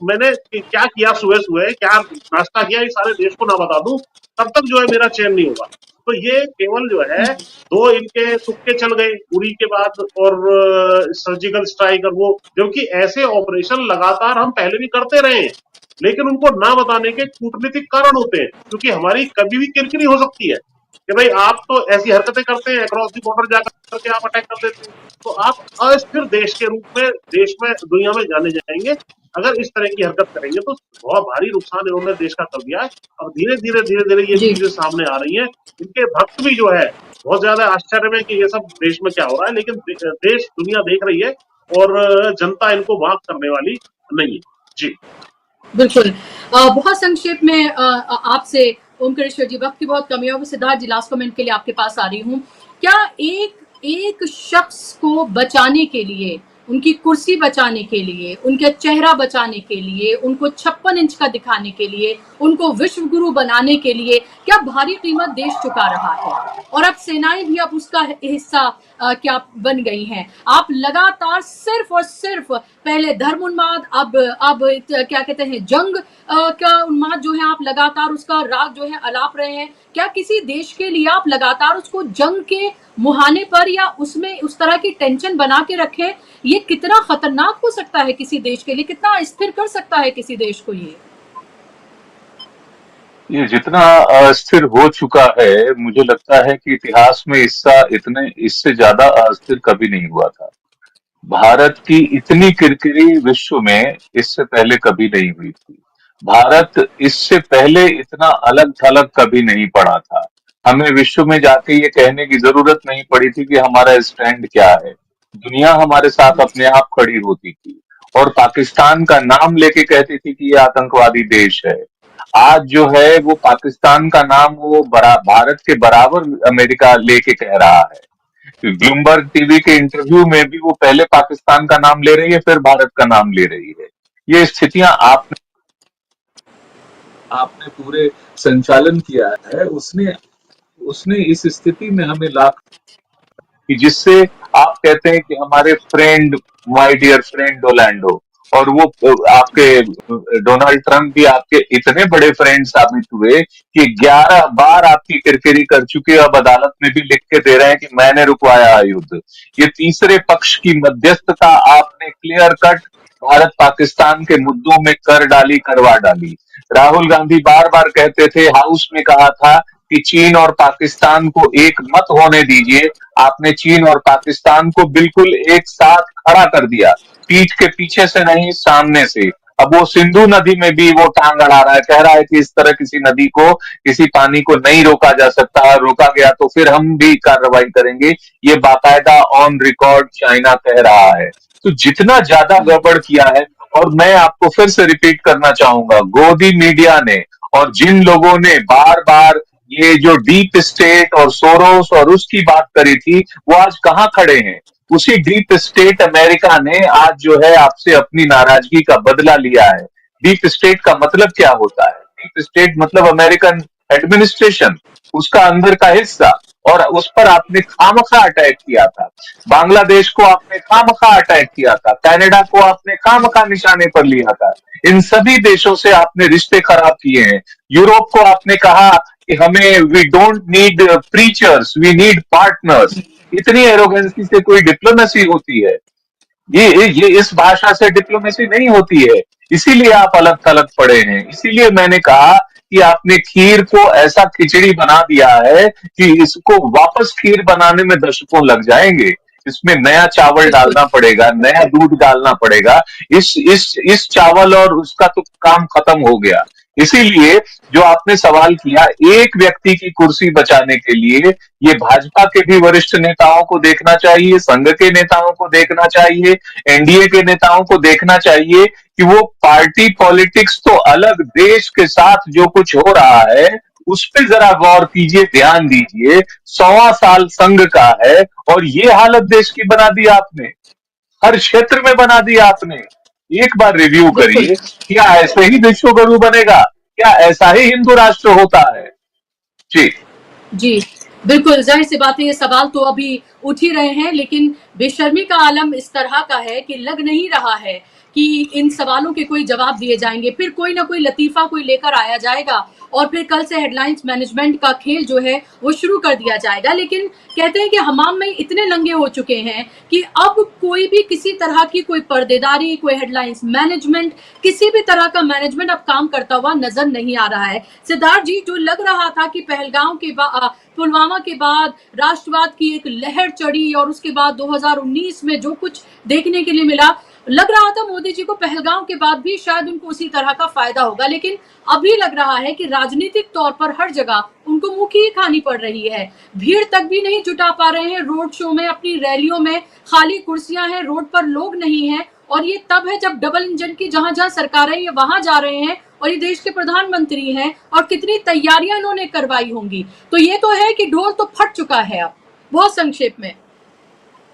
मैंने क्या किया, सुबह सुबह क्या नाश्ता किया, इस सारे देश को ना बता दूं, तब तक जो है मेरा चैन नहीं होगा। तो ये केवल जो है दो इनके तुक्के चल गए उरी के बाद, और सर्जिकल स्ट्राइक, और वो, जबकि ऐसे ऑपरेशन लगातार हम पहले भी करते रहे हैं, लेकिन उनको ना बताने के कूटनीतिक कारण होते हैं, क्योंकि हमारी कभी भी किरकिरी हो सकती है कि भाई आप तो ऐसी हरकतें करते हैं, अक्रॉस द बॉर्डर जाकर करके आप अटैक कर देते हैं, तो आप अस्थिर देश के रूप में देश में दुनिया में जाने जाएंगे। अगर इस तरह की हरकत करेंगे तो बहुत भारी नुकसान इन्होंने देश का कर दिया है। अब धीरे धीरे ये जी चीजें सामने आ रही हैं। इनके भक्त भी जो है बहुत ज्यादा आश्चर्य में कि ये सब देश में क्या हो रहा है, लेकिन देश दुनिया देख रही है, और जनता इनको माफ करने वाली नहीं है। जी बिल्कुल। बहुत संक्षेप में आपसे ओमकारेश्वर जी, वक्त की बहुत कमी है और सिद्धार्थ जी लास्ट कमेंट के लिए आपके पास आ रही हूँ। क्या एक एक शख्स को बचाने के लिए, उनकी कुर्सी बचाने के लिए, उनका चेहरा बचाने के लिए, उनको 56 इंच का दिखाने के लिए, उनको विश्व गुरु बनाने के लिए क्या भारी कीमत देश चुका रहा है? और अब सेनाएं भी अब उसका हिस्सा क्या बन गई हैं। आप लगातार सिर्फ और सिर्फ पहले धर्म उन्माद, अब क्या कहते हैं जंग का उन्माद जो है, आप लगातार उसका राग जो है अलाप रहे हैं। क्या किसी देश के लिए आप लगातार उसको जंग के मुहाने पर या उसमें उस तरह की टेंशन बना के रखें? ये कितना खतरनाक हो सकता है किसी देश के लिए, कितना अस्थिर कर सकता है किसी देश को ये जितना अस्थिर हो चुका है, मुझे लगता है कि इतिहास में इससे ज्यादा अस्थिर कभी नहीं हुआ था। भारत की इतनी किरकिरी विश्व में इससे पहले कभी नहीं हुई थी। भारत इससे पहले इतना अलग थलग कभी नहीं पड़ा था। हमें विश्व में जाके ये कहने की जरूरत नहीं पड़ी थी कि हमारा स्टैंड क्या है। दुनिया हमारे साथ अपने आप खड़ी होती थी और पाकिस्तान का नाम लेके कहती थी कि ये आतंकवादी देश है। आज जो है वो पाकिस्तान का नाम वो भारत के बराबर अमेरिका लेके कह रहा है। ब्लूमबर्ग टीवी के इंटरव्यू में भी वो पहले पाकिस्तान का नाम ले रही है, फिर भारत का नाम ले रही है। ये स्थितियां आपने आपने पूरे संचालन किया है, उसने उसने इस स्थिति में हमें ला कि जिससे आप कहते हैं कि हमारे friend, my dear friend Donald, और वो आपके डोनाल्ड ट्रंप भी आपके इतने बड़े फ्रेंड साबित हुए कि 11 बार आपकी किरकिरी कर चुके, अब अदालत में भी लिख के दे रहे हैं कि मैंने रुकवाया युद्ध। ये तीसरे पक्ष की मध्यस्थता आपने क्लियर कट भारत पाकिस्तान के मुद्दों में करवा डाली। राहुल गांधी बार बार कहते थे, हाउस में कहा था कि चीन और पाकिस्तान को एक मत होने दीजिए। आपने चीन और पाकिस्तान को बिल्कुल एक साथ खड़ा कर दिया, पीठ के पीछे से नहीं, सामने से। अब वो सिंधु नदी में भी वो टांग अड़ा रहा है, कह रहा है कि इस तरह किसी नदी को, किसी पानी को नहीं रोका जा सकता, रोका गया तो फिर हम भी कार्रवाई करेंगे। ये बाकायदा ऑन रिकॉर्ड चाइना कह रहा है। तो जितना ज्यादा गड़बड़ किया है, और मैं आपको फिर से रिपीट करना चाहूंगा, गोदी मीडिया ने और जिन लोगों ने बार बार ये जो डीप स्टेट और सोरोस और उसकी बात करी थी, वो आज कहां खड़े हैं? उसी डीप स्टेट अमेरिका ने आज जो है आपसे अपनी नाराजगी का बदला लिया है। डीप स्टेट का मतलब क्या होता है? डीप स्टेट मतलब अमेरिकन एडमिनिस्ट्रेशन, उसका अंदर का हिस्सा। और उस पर आपने खामखा अटैक किया था। बांग्लादेश को आपने खामखा अटैक किया था, कनाडा को आपने खामखा निशाने पर लिया था। इन सभी देशों से आपने रिश्ते खराब किए हैं। यूरोप को आपने कहा कि हमें we don't need preachers, we need partners. इतनी एरोगेंसी से कोई डिप्लोमेसी होती है? ये इस भाषा से डिप्लोमेसी नहीं होती है। इसीलिए आप अलग थलग पड़े हैं। इसीलिए मैंने कहा कि आपने खीर को ऐसा खिचड़ी बना दिया है कि इसको वापस खीर बनाने में दशकों लग जाएंगे। इसमें नया चावल बिल्कुल। डालना पड़ेगा, नया दूध डालना पड़ेगा। इस चावल और उसका तो काम खत्म हो गया। इसीलिए जो आपने सवाल किया, एक व्यक्ति की कुर्सी बचाने के लिए ये भाजपा के भी वरिष्ठ नेताओं को देखना चाहिए, संघ के नेताओं को देखना चाहिए, एनडीए के नेताओं को देखना चाहिए कि वो पार्टी पॉलिटिक्स तो अलग, देश के साथ जो कुछ हो रहा है उस पर जरा गौर कीजिए, ध्यान दीजिए। 100वां साल संघ का है और ये हालत देश की बना दी आपने, हर क्षेत्र में बना दिया आपने। एक बार रिव्यू बिल्कुल। करिए, क्या ऐसे ही विश्व गुरु बनेगा? क्या ऐसा ही हिंदू राष्ट्र होता है? जी। जी, बिल्कुल, ज़ाहिर-सी बात है ये सवाल तो अभी उठ ही रहे हैं, लेकिन बेशर्मी का आलम इस तरह का है कि लग नहीं रहा है कि इन सवालों के कोई जवाब दिए जाएँगे। फिर कोई ना कोई लतीफ़ा कोई लेकर आया जाएगा और फिर कल से हेडलाइन्स मैनेजमेंट का खेल जो है वो शुरू कर दिया जाएगा। लेकिन कहते हैं कि हमाम में इतने नंगे हो चुके हैं कि अब कोई भी किसी तरह की कोई पर्देदारी, कोई हेडलाइन्स मैनेजमेंट, किसी भी तरह का मैनेजमेंट अब काम करता हुआ नज़र नहीं आ रहा है। सिद्धार्थ जी, जो लग रहा था कि पहलगाम के पुलवामा के बाद राष्ट्रवाद की एक लहर चढ़ी और उसके बाद 2019 में जो कुछ देखने के लिए मिला, लग रहा था मोदी जी को पहलगाम के बाद भी शायद उनको उसी तरह का फायदा होगा। लेकिन अभी लग रहा है कि राजनीतिक तौर पर हर जगह उनको मुंह की ही खानी पड़ रही है। भीड़ तक भी नहीं जुटा पा रहे हैं रोड शो में, अपनी रैलियों में खाली कुर्सियां हैं, रोड पर लोग नहीं हैं। और ये तब है जब डबल इंजन की जहां जहां सरकारें ये वहां जा रहे हैं और ये देश के प्रधानमंत्री हैं और कितनी तैयारियां इन्होंने करवाई होंगी। तो ये तो है कि ढोल तो फट चुका है अब। बहुत संक्षेप में।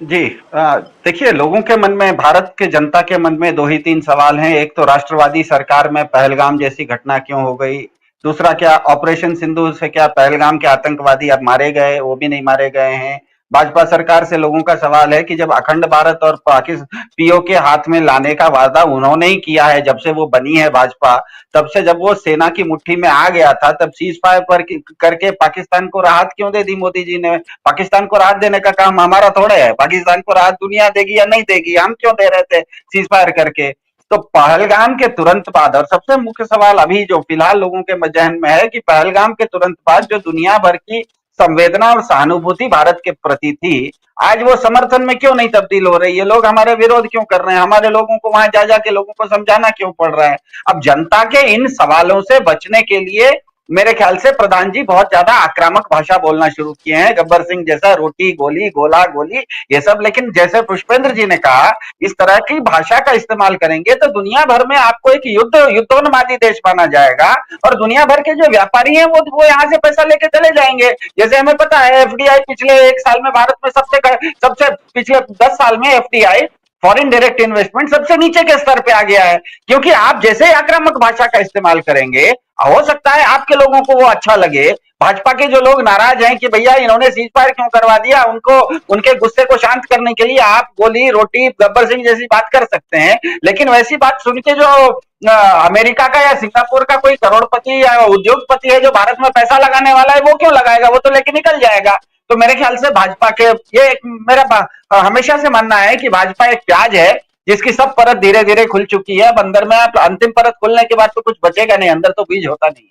जी, देखिए, लोगों के मन में, भारत के जनता के मन में दो ही तीन सवाल हैं। एक तो राष्ट्रवादी सरकार में पहलगाम जैसी घटना क्यों हो गई, दूसरा क्या ऑपरेशन सिंदूर से क्या पहलगाम के आतंकवादी अब मारे गए, वो भी नहीं मारे गए हैं। भाजपा सरकार से लोगों का सवाल है कि जब अखंड भारत और पाकिस्तान पीओ के हाथ में लाने का वादा उन्होंने ही किया है, जब से वो बनी है भाजपा, तब से जब वो सेना की मुट्ठी में आ गया था, तब सीज फायर पर करके पाकिस्तान को राहत क्यों दे दी मोदी जी ने? पाकिस्तान को राहत देने का काम हमारा थोड़े है। पाकिस्तान को राहत दुनिया देगी या नहीं देगी, हम क्यों दे रहे थे सीज फायर करके? तो पहलगाम के तुरंत बाद, और सबसे मुख्य सवाल अभी जो फिलहाल लोगों के जहन में है कि पहलगाम के तुरंत बाद जो दुनिया भर की संवेदना और सहानुभूति भारत के प्रति थी, आज वो समर्थन में क्यों नहीं तब्दील हो रही है? लोग हमारे विरोध क्यों कर रहे हैं? हमारे लोगों को वहां जा जाके लोगों को समझाना क्यों पड़ रहा है? अब जनता के इन सवालों से बचने के लिए मेरे ख्याल से प्रधान जी बहुत ज्यादा आक्रामक भाषा बोलना शुरू किए हैं, गब्बर सिंह जैसा रोटी गोली गोला गोली ये सब। लेकिन जैसे पुष्पेंद्र जी ने कहा, इस तरह की भाषा का इस्तेमाल करेंगे तो दुनिया भर में आपको एक युद्धोन्मादी देश माना जाएगा और दुनिया भर के जो व्यापारी हैं वो यहाँ से पैसा लेके चले जाएंगे। जैसे हमें पता है एफडीआई पिछले एक साल में भारत में सबसे पिछले 10 साल में एफडीआई फॉरेन डायरेक्ट इन्वेस्टमेंट सबसे नीचे के स्तर पे आ गया है, क्योंकि आप जैसे आक्रामक भाषा का इस्तेमाल करेंगे, हो सकता है आपके लोगों को वो अच्छा लगे। भाजपा के जो लोग नाराज हैं कि भैया इन्होंने सीज फायर क्यों करवा दिया, उनको उनके गुस्से को शांत करने के लिए आप गोली रोटी गब्बर सिंह जैसी बात कर सकते हैं, लेकिन वैसी बात सुन के जो अमेरिका का या सिंगापुर का कोई करोड़पति या उद्योगपति है जो भारत में पैसा लगाने वाला है, वो क्यों लगाएगा? वो तो लेके निकल जाएगा। तो मेरे ख्याल से भाजपा के ये मेरा हमेशा से मानना है कि भाजपा एक प्याज है जिसकी सब परत धीरे धीरे खुल चुकी है। अब अंदर में आप अंतिम परत खुलने के बाद तो कुछ बचेगा नहीं, अंदर तो बीज होता नहीं है।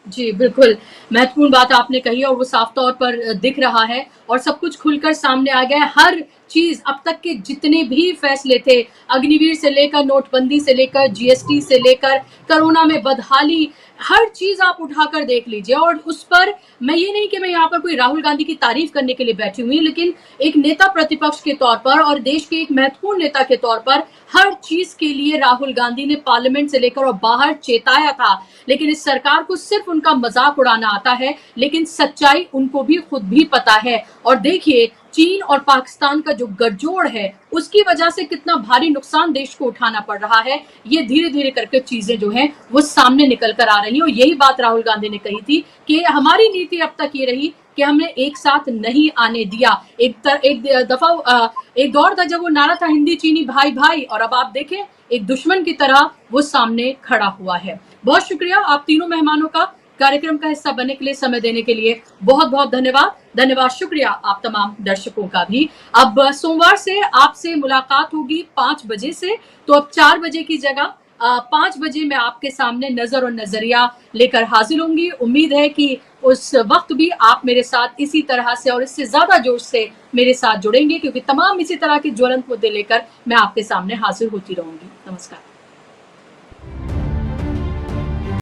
जी, बिल्कुल, महत्वपूर्ण बात आपने कही और वो साफ तौर पर दिख रहा है और सब कुछ खुलकर सामने आ गया है। हर चीज़, अब तक के जितने भी फैसले थे, अग्निवीर से लेकर नोटबंदी से लेकर जीएसटी से लेकर कोरोना में बदहाली, हर चीज़ आप उठाकर देख लीजिए। और उस पर मैं ये नहीं कि मैं यहाँ पर कोई राहुल गांधी की तारीफ करने के लिए बैठी हुई, लेकिन एक नेता प्रतिपक्ष के तौर पर और देश के एक महत्वपूर्ण नेता के तौर पर हर चीज़ के लिए राहुल गांधी ने पार्लियामेंट से लेकर और बाहर चेताया था। लेकिन इस सरकार को सिर्फ उनका मजाक उड़ाना आता है, लेकिन सच्चाई उनको भी खुद भी पता है। और देखिए, चीन और पाकिस्तान का जो गठजोड़ है उसकी वजह से कितना भारी नुकसान देश को उठाना पड़ रहा है, ये धीरे धीरे करके चीजें जो हैं वो सामने निकल कर आ रही हैं। और यही बात राहुल गांधी ने कही थी कि हमारी नीति अब तक ये रही कि हमने एक साथ नहीं आने दिया। एक दौर था जब वो नारा था हिंदी चीनी भाई भाई, और अब आप देखें एक दुश्मन की तरह वो सामने खड़ा हुआ है। बहुत शुक्रिया आप तीनों मेहमानों का, कार्यक्रम का हिस्सा बनने के लिए, समय देने के लिए बहुत बहुत धन्यवाद। शुक्रिया आप तमाम दर्शकों का भी। अब सोमवार से आपसे मुलाकात होगी 5 बजे से, तो अब 4 बजे की जगह 5 बजे मैं आपके सामने नजर और नजरिया लेकर हाजिर होंगी। उम्मीद है कि उस वक्त भी आप मेरे साथ इसी तरह से और इससे ज्यादा जोश से मेरे साथ जुड़ेंगे, क्योंकि तमाम इसी तरह के ज्वलंत मुद्दे लेकर मैं आपके सामने हाजिर होती रहूंगी। नमस्कार।